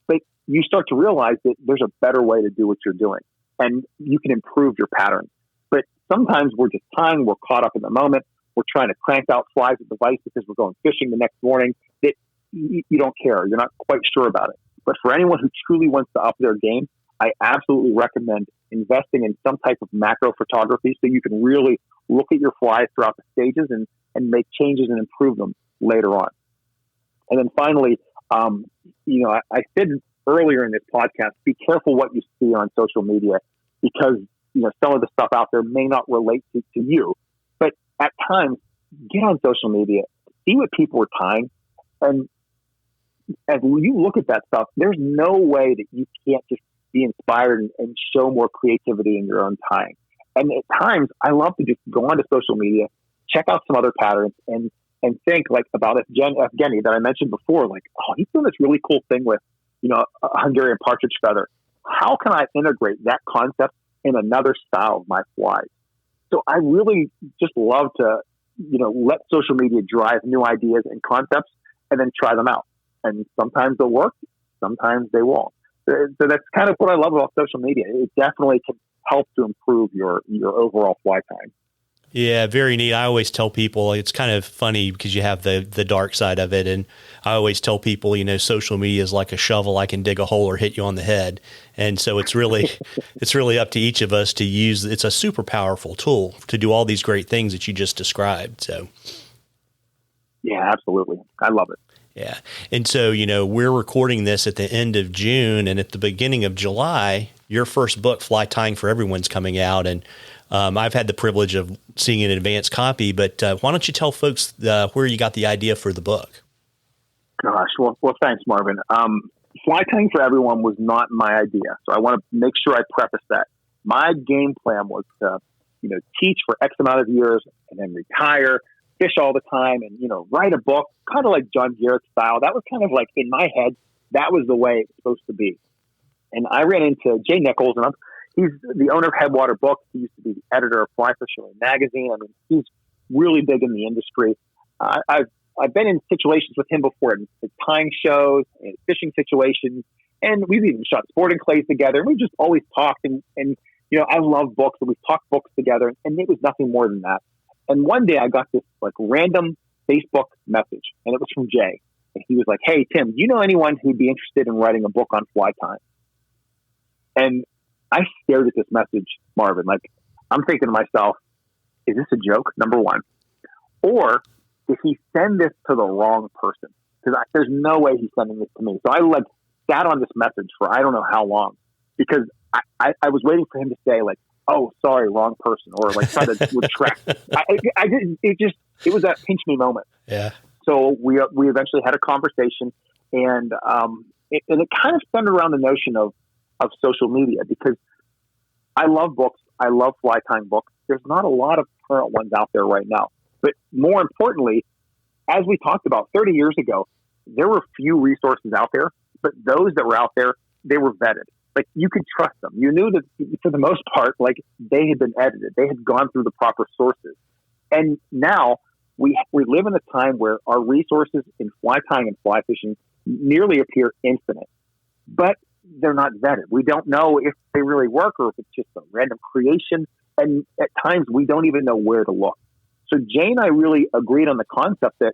Speaker 2: but you start to realize that there's a better way to do what you're doing, and you can improve your pattern. But sometimes we're just tying, we're caught up in the moment, we're trying to crank out flies with the vise because we're going fishing the next morning, that you don't care, you're not quite sure about it. But for anyone who truly wants to up their game, I absolutely recommend investing in some type of macro photography so you can really look at your flies throughout the stages and make changes and improve them later on. And then finally, I said earlier in this podcast, be careful what you see on social media, because some of the stuff out there may not relate to you. But at times, get on social media, see what people are tying, and as you look at that stuff, there's no way that you can't just be inspired and show more creativity in your own tying. And at times, I love to just go onto social media, check out some other patterns, and think like about Evgeny that I mentioned before, like, oh, he's doing this really cool thing with, a Hungarian partridge feather. How can I integrate that concept in another style of my flies? So I really just love to, let social media drive new ideas and concepts and then try them out. And sometimes they'll work, sometimes they won't. So that's kind of what I love about social media. It definitely can help to improve your overall fly time.
Speaker 1: Yeah, very neat. I always tell people, it's kind of funny because you have the dark side of it. And I always tell people, social media is like a shovel. I can dig a hole or hit you on the head. And so it's really up to each of us to use. It's a super powerful tool to do all these great things that you just described. So.
Speaker 2: Yeah, absolutely. I love it.
Speaker 1: Yeah. And so, we're recording this at the end of June, and at the beginning of July, your first book, Fly Tying for Everyone's coming out. And I've had the privilege of seeing an advanced copy, but why don't you tell folks where you got the idea for the book?
Speaker 2: Gosh, well, thanks, Marvin. Fly Tying for Everyone was not my idea. So I want to make sure I preface that. My game plan was to, teach for X amount of years and then retire, fish all the time, and, write a book, kind of like John Garrett style. That was kind of like, in my head, that was the way it's supposed to be. And I ran into Jay Nichols, and he's the owner of Headwater Books. He used to be the editor of Fly Fisherman magazine. I mean, he's really big in the industry. I've been in situations with him before, at tying shows, and fishing situations, and we've even shot sporting clays together. And we just always talked, and I love books, and we've talked books together, and it was nothing more than that. And one day I got this like random Facebook message, and it was from Jay. And he was like, "Hey, Tim, do you know anyone who'd be interested in writing a book on fly tying?" And I stared at this message, Marvin, like, I'm thinking to myself, is this a joke, number one? Or did he send this to the wrong person? Because there's no way he's sending this to me. So I sat on this message for I don't know how long, because I was waiting for him to say like, "Oh, sorry, wrong person," or try to retract. I didn't. It was that pinch me moment.
Speaker 1: Yeah.
Speaker 2: So we eventually had a conversation, and it kind of centered around the notion of social media, because I love books. I love fly tying books. There's not a lot of current ones out there right now. But more importantly, as we talked about 30 years ago, there were few resources out there, but those that were out there, they were vetted. Like, you could trust them. You knew that for the most part, like, they had been edited. They had gone through the proper sources. And now we live in a time where our resources in fly tying and fly fishing nearly appear infinite, but they're not vetted. We don't know if they really work or if it's just a random creation. And at times we don't even know where to look. So Jay and I really agreed on the concept that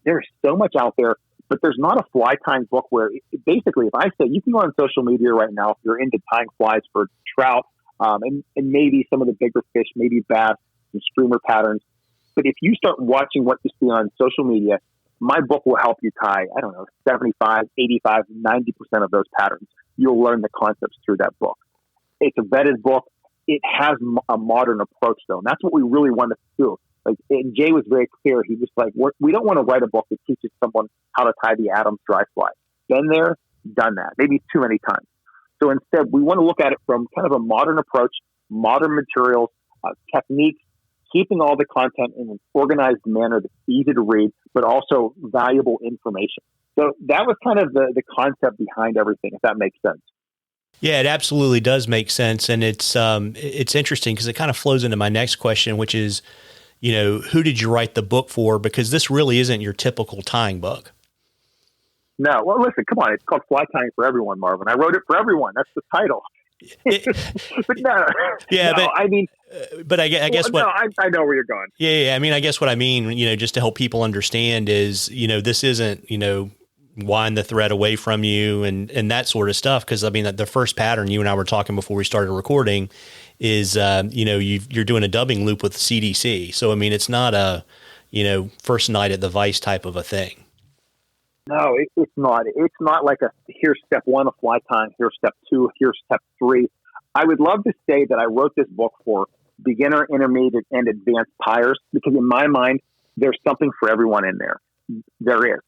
Speaker 2: there's so much out there, but there's not a fly tying book where basically, if I say you can go on social media right now, if you're into tying flies for trout, and maybe some of the bigger fish, maybe bass and streamer patterns. But if you start watching what you see on social media, my book will help you tie, 75, 85, 90% of those patterns. You'll learn the concepts through that book. It's a vetted book. It has a modern approach, though. And that's what we really wanted to do. Like, and Jay was very clear. He was like, we don't want to write a book that teaches someone how to tie the Adams dry fly. Been there, done that, maybe too many times. So instead, we want to look at it from kind of a modern approach, modern materials, techniques, keeping all the content in an organized manner that's easy to read, but also valuable information. So that was kind of the concept behind everything, if that makes sense.
Speaker 1: Yeah, it absolutely does make sense. And it's interesting because it kind of flows into my next question, which is, who did you write the book for? Because this really isn't your typical tying book.
Speaker 2: No, well, listen, come on. It's called Fly Tying for Everyone, Marvin. I wrote it for everyone. That's the title. But no,
Speaker 1: yeah,
Speaker 2: no,
Speaker 1: but I guess what
Speaker 2: I know where you're going.
Speaker 1: Yeah. I mean, I guess what I mean, just to help people understand is, this isn't, wind the thread away from you and that sort of stuff. Cause I mean, the first pattern you and I were talking before we started recording is, you're doing a dubbing loop with CDC. So, I mean, it's not a, first night at the vise type of a thing.
Speaker 2: No, it's not. It's not like here's step one of fly tying, here's step two, here's step three. I would love to say that I wrote this book for beginner, intermediate, and advanced tyers, because in my mind, there's something for everyone in there. There is.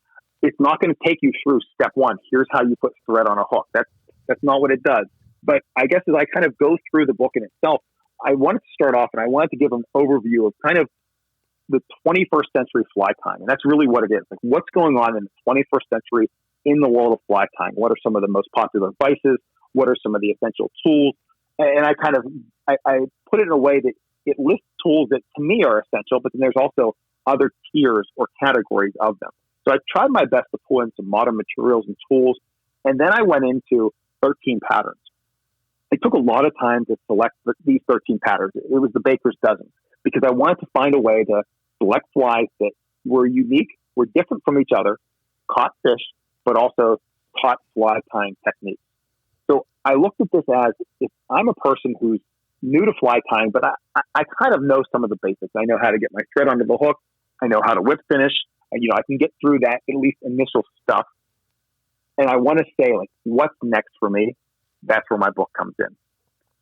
Speaker 2: It's not going to take you through step one. Here's how you put thread on a hook. That's not what it does. But I guess as I kind of go through the book in itself, I wanted to start off and I wanted to give an overview of kind of the 21st century fly tying. And that's really what it is. Like, what's going on in the 21st century in the world of fly tying? What are some of the most popular vices? What are some of the essential tools? And I kind of, I put it in a way that it lists tools that to me are essential, but then there's also other tiers or categories of them. So I tried my best to pull in some modern materials and tools. And then I went into 13 patterns. It took a lot of time to select these 13 patterns. It was the baker's dozen, because I wanted to find a way to select flies that were unique, were different from each other, caught fish, but also taught fly tying techniques. So I looked at this as, if I'm a person who's new to fly tying, but I kind of know some of the basics. I know how to get my thread onto the hook. I know how to whip finish. And, I can get through that, at least initial stuff. And I want to say, like, what's next for me? That's where my book comes in.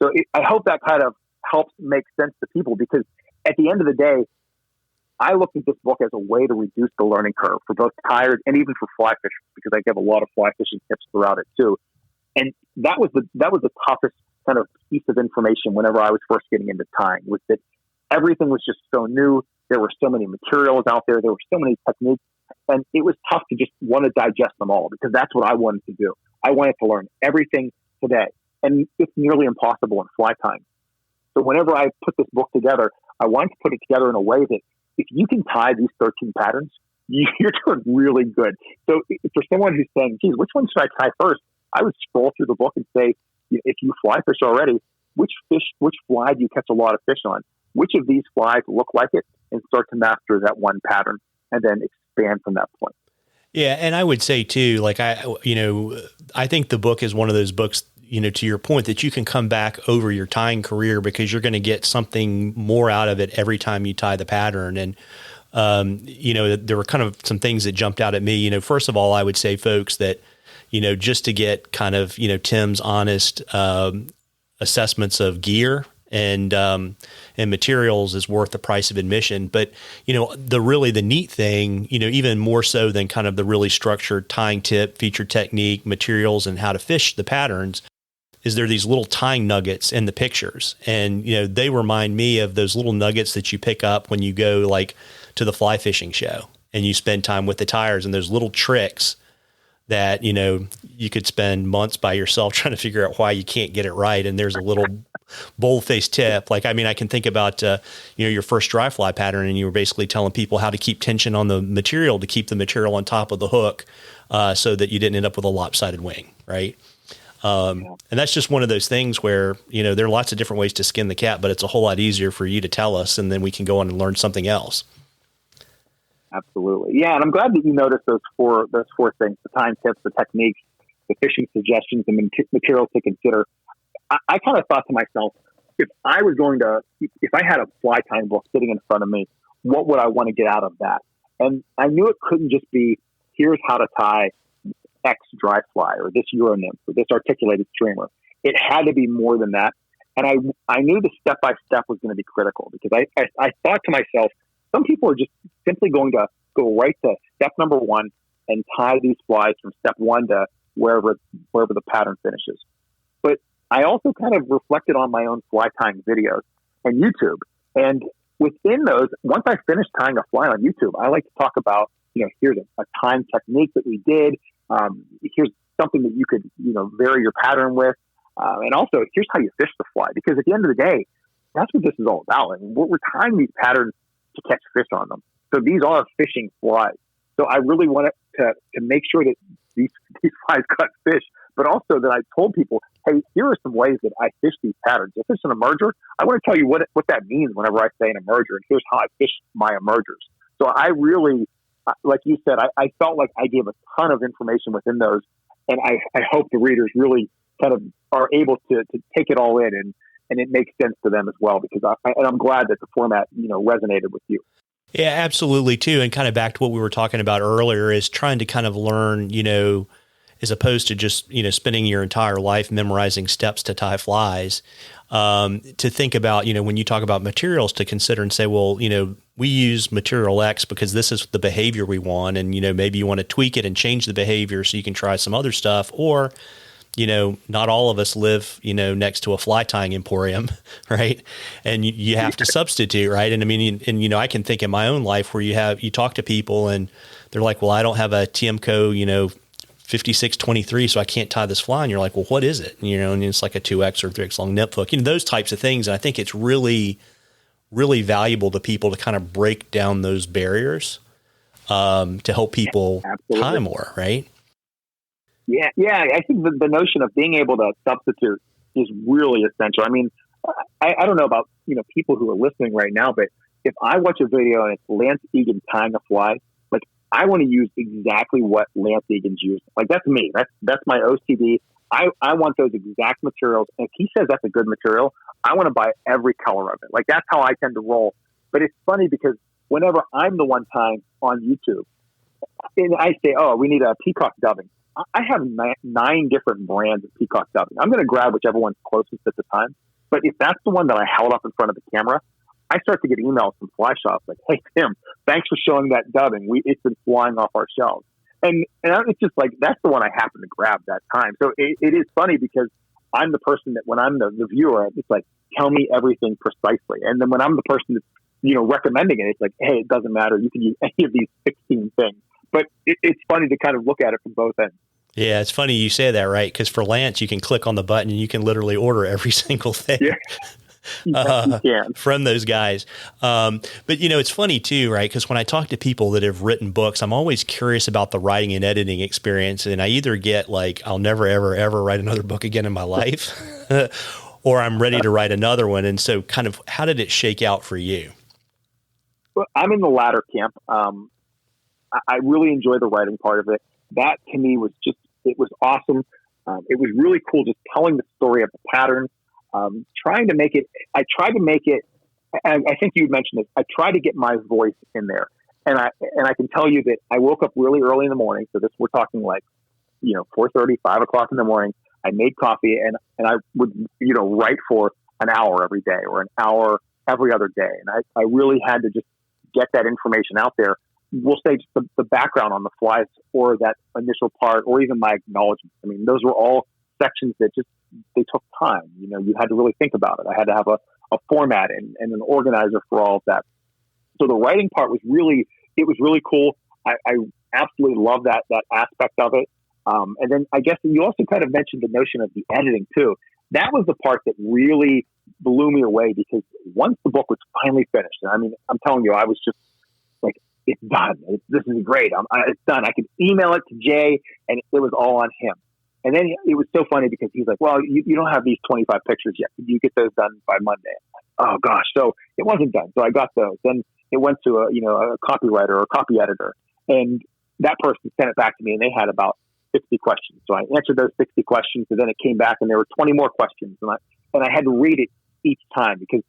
Speaker 2: So I hope that kind of helps make sense to people, because at the end of the day, I looked at this book as a way to reduce the learning curve for both tyers and even for fly fishing, because I give a lot of fly fishing tips throughout it too. And that was the toughest kind of piece of information whenever I was first getting into tying, was that everything was just so new. There were so many materials out there. There were so many techniques, and it was tough to just want to digest them all, because that's what I wanted to do. I wanted to learn everything today, and it's nearly impossible in fly tying. So whenever I put this book together, I wanted to put it together in a way that if you can tie these 13 patterns, you're doing really good. So for someone who's saying, geez, which one should I tie first? I would scroll through the book and say, if you fly fish already, which fly do you catch a lot of fish on? Which of these flies look like it? And start to master that one pattern and then expand from that point.
Speaker 1: Yeah. And I would say too, like I think the book is one of those books, to your point, that you can come back over your tying career, because you're going to get something more out of it every time you tie the pattern. And, there were kind of some things that jumped out at me. First of all, I would say, folks, that, just to get kind of, Tim's honest assessments of gear and materials is worth the price of admission. But, the neat thing, even more so than kind of the really structured tying tip, feature technique, materials, and how to fish the patterns, is there these little tying nuggets in the pictures. And, they remind me of those little nuggets that you pick up when you go like to the fly fishing show and you spend time with the tires, and those little tricks that, you could spend months by yourself trying to figure out why you can't get it right. And there's a little bold-faced tip. Like, I can think about, your first dry fly pattern, and you were basically telling people how to keep tension on the material to keep the material on top of the hook, so that you didn't end up with a lopsided wing. Right. And that's just one of those things where, there are lots of different ways to skin the cat, but it's a whole lot easier for you to tell us, and then we can go on and learn something else.
Speaker 2: Absolutely. Yeah. And I'm glad that you noticed those four things: the time tips, the techniques, the fishing suggestions, and materials to consider. I kind of thought to myself, if I had a fly tying book sitting in front of me, what would I want to get out of that? And I knew it couldn't just be, here's how to tie X dry fly or this Euro nymph or this articulated streamer. It had to be more than that. And I knew the step-by-step was going to be critical, because I thought to myself, some people are just simply going to go right to step number one and tie these flies from step one to wherever the pattern finishes. But I also kind of reflected on my own fly tying videos on YouTube. And within those, once I finished tying a fly on YouTube, I like to talk about, here's a tying technique that we did. Here's something that you could, vary your pattern with. And also, here's how you fish the fly. Because at the end of the day, that's what this is all about. I mean, we're tying these patterns to catch fish on them. So these are fishing flies. So I really wanted to make sure that these flies caught fish, but also that I told people, hey, here are some ways that I fish these patterns. If it's an emerger, I want to tell you what that means whenever I say an emerger, and here's how I fish my emergers. So I really, like you said, I felt like I gave a ton of information within those, and I hope the readers really kind of are able to take it all in, and it makes sense to them as well, because I'm glad that the format, resonated with you.
Speaker 1: Yeah, absolutely too. And kind of back to what we were talking about earlier, is trying to kind of learn, as opposed to just, spending your entire life memorizing steps to tie flies, to think about, when you talk about materials, to consider and say, well, we use material X because this is the behavior we want. And, maybe you want to tweak it and change the behavior so you can try some other stuff. Or, not all of us live, next to a fly tying emporium, right? And you have to substitute, right? And I can think in my own life where you talk to people and they're like, well, I don't have a TMCO, 5623, so I can't tie this fly. And you're like, well, what is it? And it's like a 2X or 3X long nymph hook, those types of things. And I think it's really, really valuable to people to kind of break down those barriers, to help people tie more, right?
Speaker 2: Yeah. I think the notion of being able to substitute is really essential. I don't know about, people who are listening right now, but if I watch a video and it's Lance Egan tying a fly, like, I want to use exactly what Lance Egan's using. Like, that's me. That's my OCD. I want those exact materials. And if he says that's a good material, I want to buy every color of it. Like, that's how I tend to roll. But it's funny because whenever I'm the one tying on YouTube and I say, oh, we need a peacock dubbing, I have 9 different brands of peacock dubbing. I'm going to grab whichever one's closest at the time. But if that's the one that I held up in front of the camera, I start to get emails from fly shops like, hey, Tim, thanks for showing that dubbing. It's been flying off our shelves. And it's just like, that's the one I happen to grab that time. So it is funny because I'm the person that when I'm the viewer, it's like, tell me everything precisely. And then when I'm the person that's, recommending it, it's like, hey, it doesn't matter. You can use any of these 16 things. But it's funny to kind of look at it from both ends.
Speaker 1: Yeah, it's funny you say that, right? Because for Lance, you can click on the button and you can literally order every single thing.
Speaker 2: Yeah.
Speaker 1: From those guys. But, it's funny too, right? Because when I talk to people that have written books, I'm always curious about the writing and editing experience. And I either get like, I'll never, ever, ever write another book again in my life, or I'm ready to write another one. And so kind of, how did it shake out for you?
Speaker 2: Well, I'm in the latter camp. I really enjoy the writing part of it. That to me was it was awesome. It was really cool just telling the story of the pattern, trying to make it, I think you mentioned this, I tried to get my voice in there. And I can tell you that I woke up really early in the morning. So we're talking like, 4:30, 5 o'clock in the morning. I made coffee and I would, write for an hour every day or an hour every other day. And I really had to just get that information out there. We'll say just the background on the flies or that initial part or even my acknowledgments. I mean, those were all sections that they took time. You had to really think about it. I had to have a format and an organizer for all of that. So the writing part was really cool. I absolutely love that aspect of it. And then I guess you also kind of mentioned the notion of the editing too. That was the part that really blew me away, because once the book was finally finished, and I mean, I'm telling you, I was just like, it's done. This is great. It's done. I could email it to Jay, and it was all on him. And then it was so funny because he's like, well, you don't have these 25 pictures yet. Can you get those done by Monday? I'm like, oh gosh. So it wasn't done. So I got those. Then it went to a copywriter or a copy editor, and that person sent it back to me, and they had about 60 questions. So I answered those 60 questions, and then it came back and there were 20 more questions. And I had to read it each time, because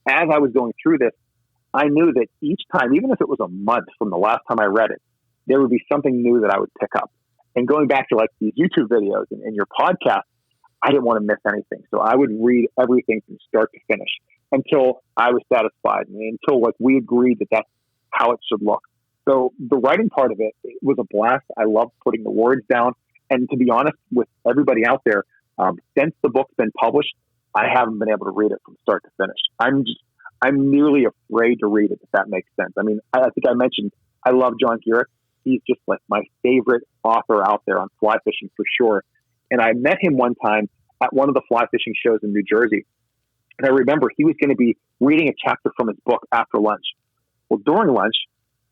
Speaker 2: as I was going through this, I knew that each time, even if it was a month from the last time I read it, there would be something new that I would pick up. And going back to like these YouTube videos and your podcast, I didn't want to miss anything. So I would read everything from start to finish until I was satisfied, and until like we agreed that that's how it should look. So the writing part of it was a blast. I loved putting the words down. And to be honest with everybody out there, since the book's been published, I haven't been able to read it from start to finish. I'm nearly afraid to read it, if that makes sense. I mean, I think I mentioned I love John Gehrig. He's just like my favorite author out there on fly fishing for sure. And I met him one time at one of the fly fishing shows in New Jersey. And I remember he was going to be reading a chapter from his book after lunch. Well, during lunch,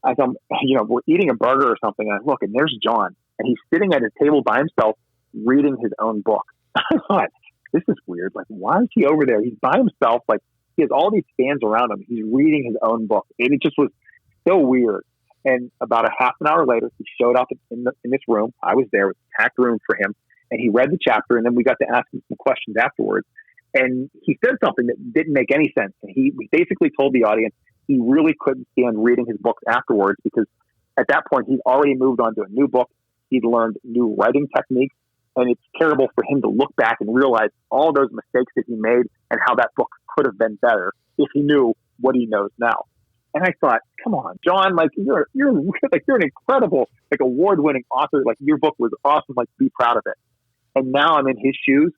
Speaker 2: as we're eating a burger or something, and I look, and there's John, and he's sitting at a table by himself reading his own book. I thought, this is weird. Like, why is he over there? He's by himself. Like, he has all these fans around him. He's reading his own book. And it just was so weird. And about a half an hour later, he showed up in this room. I was there. It was a packed room for him. And he read the chapter, and then we got to ask him some questions afterwards. And he said something that didn't make any sense. And he basically told the audience he really couldn't stand reading his books afterwards, because at that point, he'd already moved on to a new book. He'd learned new writing techniques. And it's terrible for him to look back and realize all those mistakes that he made and how that book could have been better if he knew what he knows now. And I thought, come on, John, like you're an incredible, like award-winning author. Like your book was awesome. Like be proud of it. And now I'm in his shoes,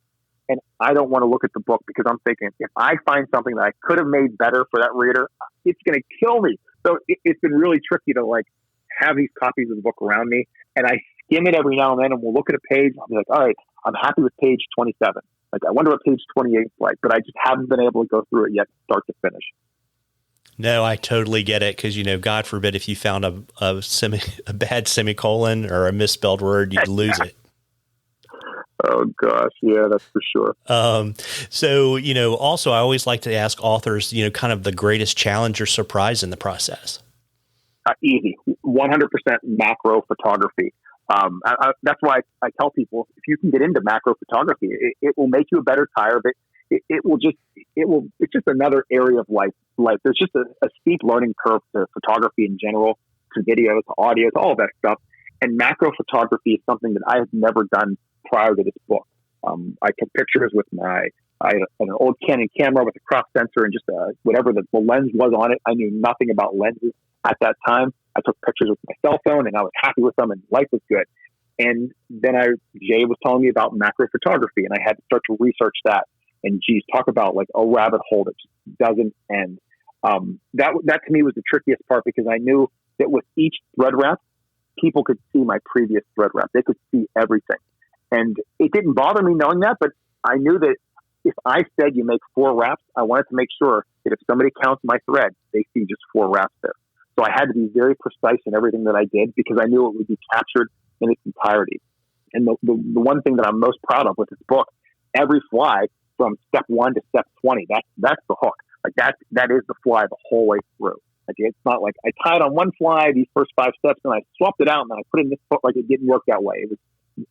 Speaker 2: and I don't want to look at the book, because I'm thinking, if I find something that I could have made better for that reader, it's going to kill me. So it's been really tricky to like have these copies of the book around me, and I skim it every now and then, and we'll look at a page. I'll be like, all right, I'm happy with page 27. Like, I wonder what page 28 is like, but I just haven't been able to go through it yet, start to finish.
Speaker 1: No, I totally get it. Cause God forbid if you found a bad semicolon or a misspelled word, you'd lose it.
Speaker 2: Oh gosh. Yeah, that's for sure.
Speaker 1: So, also I always like to ask authors, kind of the greatest challenge or surprise in the process.
Speaker 2: Easy. 100% macro photography. That's why I tell people, if you can get into macro photography, it will make you a better tire, but it's just another area of life. There's just a steep learning curve to photography in general, to video, to audio, to all of that stuff. And macro photography is something that I have never done prior to this book. I took pictures with I had an old Canon camera with a crop sensor and just whatever the lens was on it. I knew nothing about lenses at that time. I took pictures with my cell phone, and I was happy with them, and life was good. And then Jay was telling me about macro photography, and I had to start to research that. And geez, talk about like a rabbit hole that just doesn't end. That to me was the trickiest part, because I knew that with each thread wrap, people could see my previous thread wrap. They could see everything. And it didn't bother me knowing that, but I knew that if I said you make 4 wraps, I wanted to make sure that if somebody counts my thread, they see just 4 wraps there. So I had to be very precise in everything that I did, because I knew it would be captured in its entirety. And the one thing that I'm most proud of with this book, every fly from step 1 to step 20, that's the hook. Like that is the fly the whole way through. Like it's not like I tied on one fly these first 5 steps and I swapped it out and then I put it in this hook. Like it didn't work that way. It was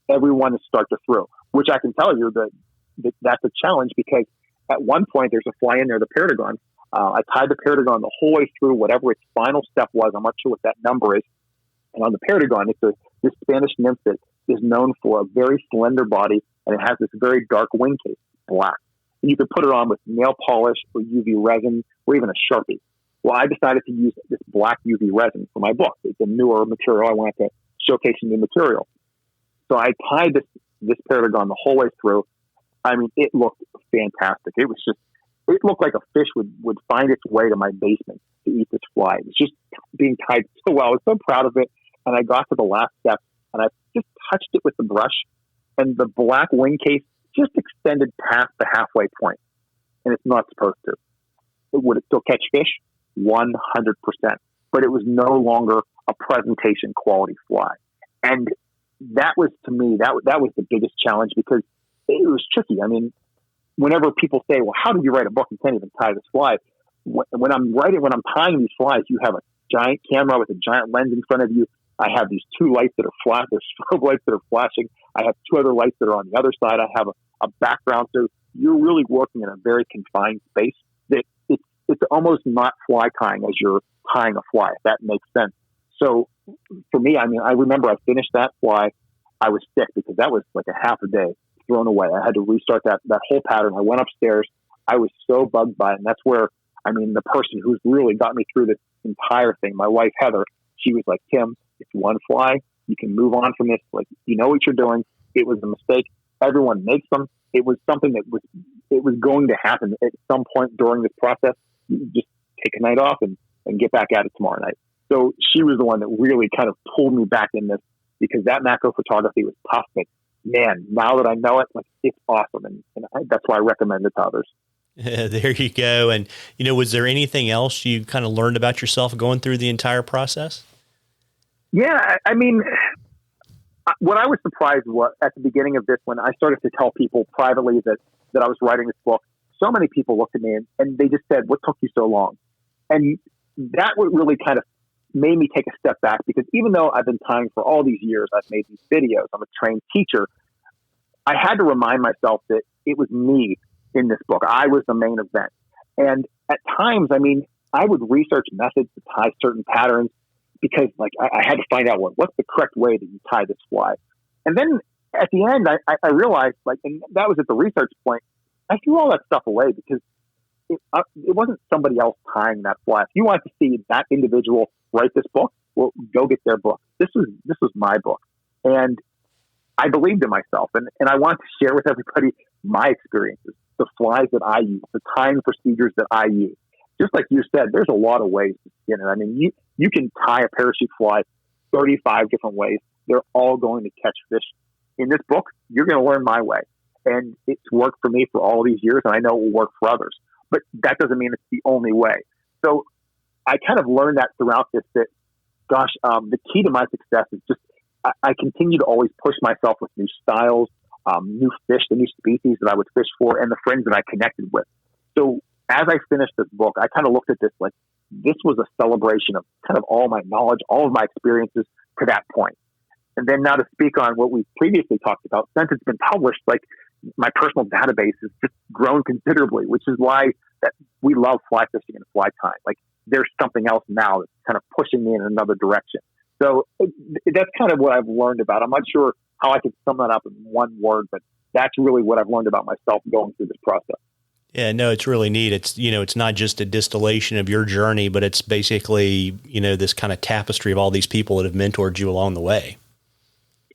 Speaker 2: everyone to start to through, which I can tell you that's a challenge, because at one point there's a fly in there, the Paragon. I tied the Paragon the whole way through, whatever its final step was. I'm not sure what that number is. And on the Paragon, it's this Spanish nymph that is known for a very slender body, and it has this very dark wing case, black. and you could put it on with nail polish or UV resin or even a Sharpie. Well, I decided to use this black UV resin for my book. It's a newer material. I wanted to showcase a new material. So I tied this Paragon the whole way through. I mean, it looked fantastic. It looked like a fish would find its way to my basement to eat this fly. It was just being tied so well. I was so proud of it. And I got to the last step and I just touched it with the brush, and the black wing case just extended past the halfway point. And it's not supposed to. Would it still catch fish? 100%. But it was no longer a presentation quality fly. And that was, to me, that was the biggest challenge, because it was tricky. I mean, whenever people say, well, how did you write a book? You can't even tie this fly. When I'm tying these flies, you have a giant camera with a giant lens in front of you. I have these two lights that are flash. There's strobe lights that are flashing. I have two other lights that are on the other side. I have a background. So you're really working in a very confined space that it's almost not fly tying as you're tying a fly, if that makes sense. So for me, I mean, I remember I finished that fly. I was sick because that was like a half a day thrown away. I had to restart that whole pattern. I went upstairs. I was so bugged by it. And that's where, I mean, the person who's really got me through this entire thing, my wife, Heather, she was like, Tim, it's one fly. You can move on from this. Like, you know what you're doing. It was a mistake. Everyone makes them. It was something that was going to happen at some point during this process. You just take a night off and get back at it tomorrow night. So she was the one that really kind of pulled me back in this, because that macro photography was tough. But man, now that I know it, like, it's awesome. And that's why I recommend it to others.
Speaker 1: There you go. And, was there anything else you kind of learned about yourself going through the entire process?
Speaker 2: Yeah. I mean, what I was surprised was at the beginning of this, when I started to tell people privately that I was writing this book, so many people looked at me and they just said, what took you so long? And that would really kind of made me take a step back, because even though I've been tying for all these years, I've made these videos, I'm a trained teacher, I had to remind myself that it was me in this book. I was the main event. And at times, I mean, I would research methods to tie certain patterns, because like I had to find out what's the correct way that you tie this fly. And then at the end, I realized, like, and that was at the research point, I threw all that stuff away, because it wasn't somebody else tying that fly. If you want to see that individual write this book, well, go get their book. This was my book. And I believed in myself. And I want to share with everybody my experiences, the flies that I use, the tying procedures that I use. Just like you said, there's a lot of ways to skin it. I mean, you can tie a parachute fly 35 different ways. They're all going to catch fish. In this book, you're going to learn my way. And it's worked for me for all these years, and I know it will work for others. But that doesn't mean it's the only way. So I kind of learned that throughout this, that, gosh, the key to my success is just I continue to always push myself with new styles, new fish, the new species that I would fish for, and the friends that I connected with. So as I finished this book, I kind of looked at this like this was a celebration of kind of all my knowledge, all of my experiences to that point. And then now to speak on what we previously talked about, since it's been published, like my personal database has just grown considerably, which is why that we love fly fishing and fly tying. Like there's something else now that's kind of pushing me in another direction. So that's kind of what I've learned about. I'm not sure how I could sum that up in one word, but that's really what I've learned about myself going through this process.
Speaker 1: Yeah, no, it's really neat. It's, it's not just a distillation of your journey, but it's basically, this kind of tapestry of all these people that have mentored you along the way.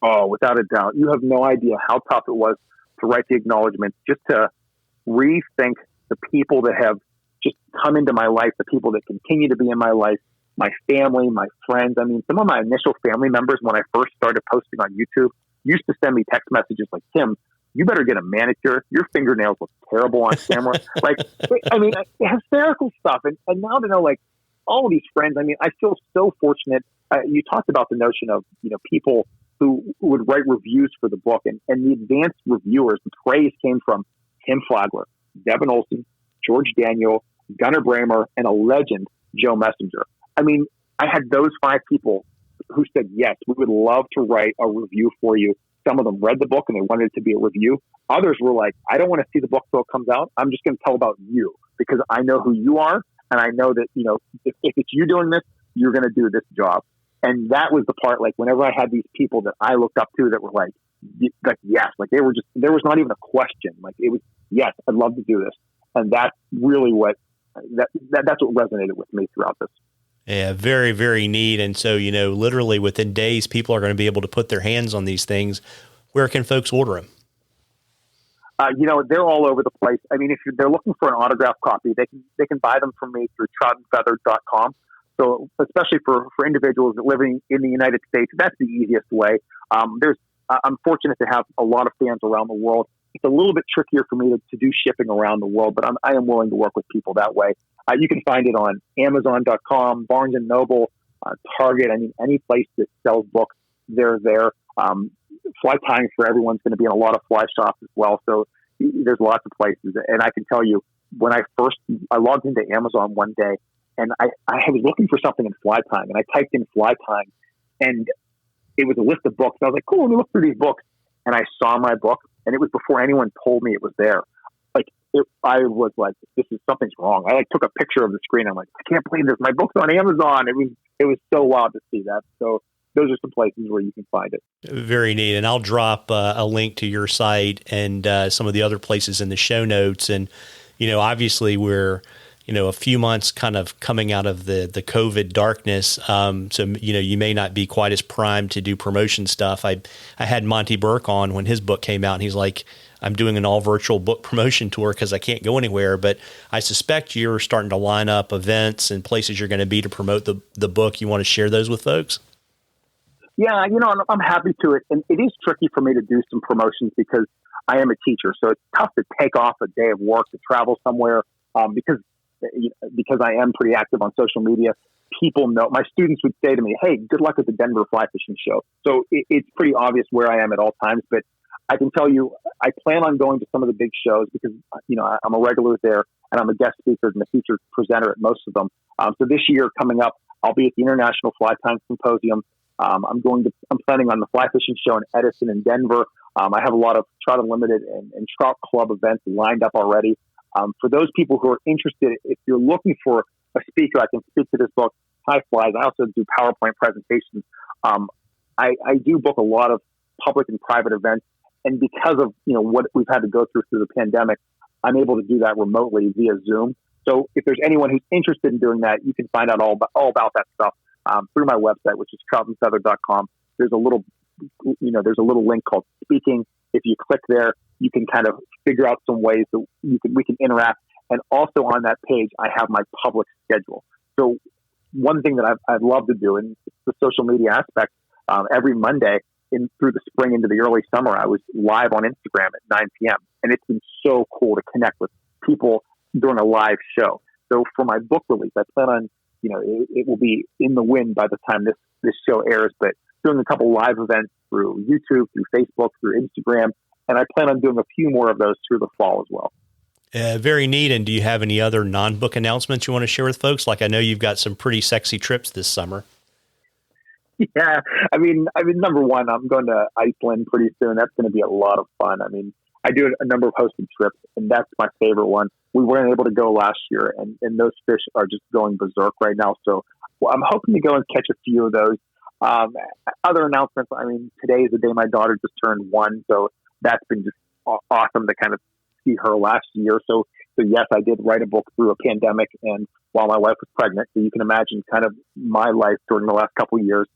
Speaker 2: Oh, without a doubt. You have no idea how tough it was to write the acknowledgments, just to rethink the people that have just come into my life, the people that continue to be in my life, my family, my friends. I mean, some of my initial family members, when I first started posting on YouTube, used to send me text messages like, Tim, you better get a manicure. Your fingernails look terrible on camera. Like, I mean, hysterical stuff. And now to know, like, all of these friends, I mean, I feel so fortunate. You talked about the notion of, people who would write reviews for the book, and the advanced reviewers, the praise came from Tim Flagler, Devin Olson, George Daniel, Gunnar Bramer, and a legend, Joe Messenger. I mean, I had those 5 people who said, yes, we would love to write a review for you. Some of them read the book and they wanted it to be a review. Others were like, I don't want to see the book till it comes out. I'm just going to tell about you because I know who you are. And I know that, if it's you doing this, you're going to do this job. And that was the part, like, whenever I had these people that I looked up to that were like, yes, like there was not even a question. Like, it was yes, I'd love to do this. And that's really that's what resonated with me throughout this.
Speaker 1: Yeah, very, very neat. And so, literally within days, people are going to be able to put their hands on these things. Where can folks order them?
Speaker 2: They're all over the place. I mean, if they're looking for an autographed copy, they can buy them from me through troutandfeather.com. So especially for individuals living in the United States, that's the easiest way. I'm fortunate to have a lot of fans around the world. It's a little bit trickier for me to do shipping around the world, but I am willing to work with people that way. You can find it on Amazon.com, Barnes & Noble, Target. I mean, any place that sells books, they're there. Fly tying for everyone's going to be in a lot of fly shops as well. So there's lots of places. And I can tell you, when I logged into Amazon one day, and I was looking for something in fly tying, and I typed in fly tying, and it was a list of books. I was like, cool, let me look through these books. And I saw my book, and it was before anyone told me it was there. I was like, something's wrong. I took a picture of the screen. I'm like, I can't believe this. My book's on Amazon. It was so wild to see that. So those are some places where you can find it.
Speaker 1: Very neat. And I'll drop a link to your site and some of the other places in the show notes. And, obviously we're, a few months kind of coming out of the COVID darkness. So, you may not be quite as primed to do promotion stuff. I had Monty Burke on when his book came out, and he's like, I'm doing an all virtual book promotion tour because I can't go anywhere, but I suspect you're starting to line up events and places you're going to be to promote the book. You want to share those with folks?
Speaker 2: Yeah, I'm happy to. And it is tricky for me to do some promotions because I am a teacher. So it's tough to take off a day of work to travel somewhere because I am pretty active on social media. People know, my students would say to me, hey, good luck at the Denver Fly Fishing Show. So it's pretty obvious where I am at all times. But I can tell you, I plan on going to some of the big shows because, I'm a regular there and I'm a guest speaker and a featured presenter at most of them. So this year coming up, I'll be at the International Fly Tying Symposium. I'm planning on the Fly Fishing Show in Edison and Denver. I have a lot of Trout Unlimited and Trout Club events lined up already. For those people who are interested, if you're looking for a speaker, I can speak to this book, High Flies. I also do PowerPoint presentations. I do book a lot of public and private events. And because of, what we've had to go through the pandemic, I'm able to do that remotely via Zoom. So if there's anyone who's interested in doing that, you can find out all about that stuff through my website, which is troutandfeather.com. There's a little link called Speaking. If you click there, you can kind of figure out some ways that we can interact. And also on that page, I have my public schedule. So one thing that I'd love to do, and it's the social media aspect, every Monday through the spring into the early summer, I was live on Instagram at 9 p.m. And it's been so cool to connect with people during a live show. So for my book release, I plan on, it will be in the wind by the time this show airs, but doing a couple live events through YouTube, through Facebook, through Instagram. And I plan on doing a few more of those through the fall as well.
Speaker 1: Very neat. And do you have any other non-book announcements you want to share with folks? Like I know you've got some pretty sexy trips this summer.
Speaker 2: Yeah. I mean, number one, I'm going to Iceland pretty soon. That's going to be a lot of fun. I mean, I do a number of hosted trips, and that's my favorite one. We weren't able to go last year, and those fish are just going berserk right now. So I'm hoping to go and catch a few of those. Other announcements, I mean, today is the day my daughter just turned 1, so that's been just awesome to kind of see her last year. So yes, I did write a book through a pandemic and while my wife was pregnant. So you can imagine kind of my life during the last couple of years.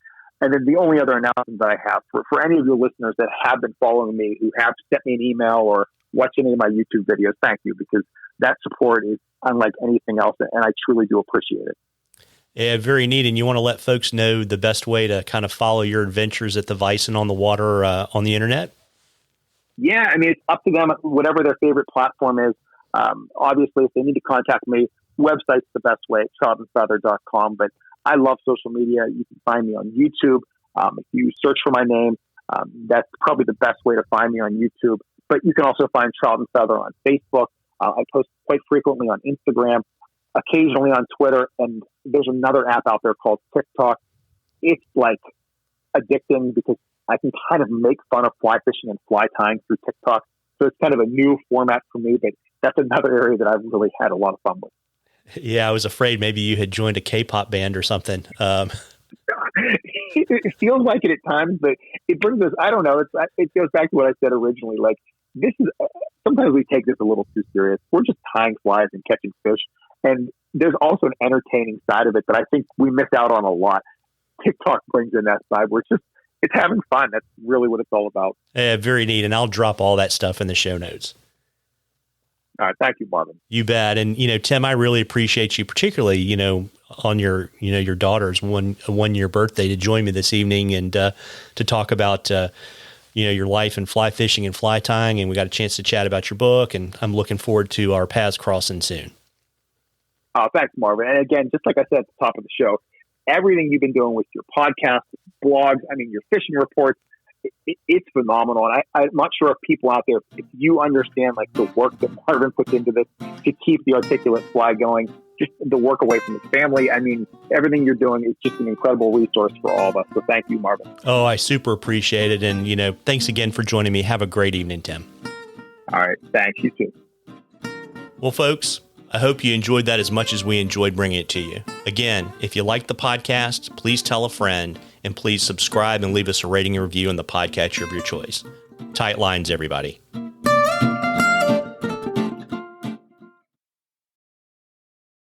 Speaker 2: And then the only other announcement that I have for any of your listeners that have been following me, who have sent me an email or watched any of my YouTube videos, thank you, because that support is unlike anything else, and I truly do appreciate it.
Speaker 1: Yeah, very neat. And you want to let folks know the best way to kind of follow your adventures at the Vise and on the water on the internet?
Speaker 2: Yeah, I mean, it's up to them, whatever their favorite platform is. Obviously, if they need to contact me, website's the best way, troutandfeather.com. But I love social media. You can find me on YouTube. If you search for my name, that's probably the best way to find me on YouTube. But you can also find Trout and Feather on Facebook. I post quite frequently on Instagram, occasionally on Twitter, and there's another app out there called TikTok. It's like addicting because I can kind of make fun of fly fishing and fly tying through TikTok. So it's kind of a new format for me, but that's another area that I've really had a lot of fun with.
Speaker 1: Yeah, I was afraid maybe you had joined a K-pop band or something.
Speaker 2: It feels like it at times, but it brings us, I don't know, it goes back to what I said originally. Like, this is sometimes we take this a little too serious. We're just tying flies and catching fish, and there's also an entertaining side of it that I think we miss out on a lot. TikTok brings in that side where it's having fun. That's really what it's all about.
Speaker 1: Very neat, and I'll drop all that stuff in the show notes.
Speaker 2: All right, thank you, Marvin.
Speaker 1: You bet. And Tim, I really appreciate you, particularly on your your daughter's one-year birthday, to join me this evening and to talk about your life in fly fishing and fly tying, and we got a chance to chat about your book, and I'm looking forward to our paths crossing soon.
Speaker 2: Oh, thanks, Marvin. And again, just like I said at the top of the show, everything you've been doing with your podcast, blogs, your fishing reports, it's phenomenal. And I'm not sure if people out there, if you understand like the work that Marvin puts into this to keep the articulate fly going, just the work away from his family. Everything you're doing is just an incredible resource for all of us. So thank you, Marvin.
Speaker 1: Oh, I super appreciate it. And, thanks again for joining me. Have a great evening, Tim.
Speaker 2: All right. Thanks. You too.
Speaker 1: Well, folks, I hope you enjoyed that as much as we enjoyed bringing it to you. Again, if you like the podcast, please tell a friend, and please subscribe and leave us a rating and review in the podcatcher of your choice. Tight lines, everybody.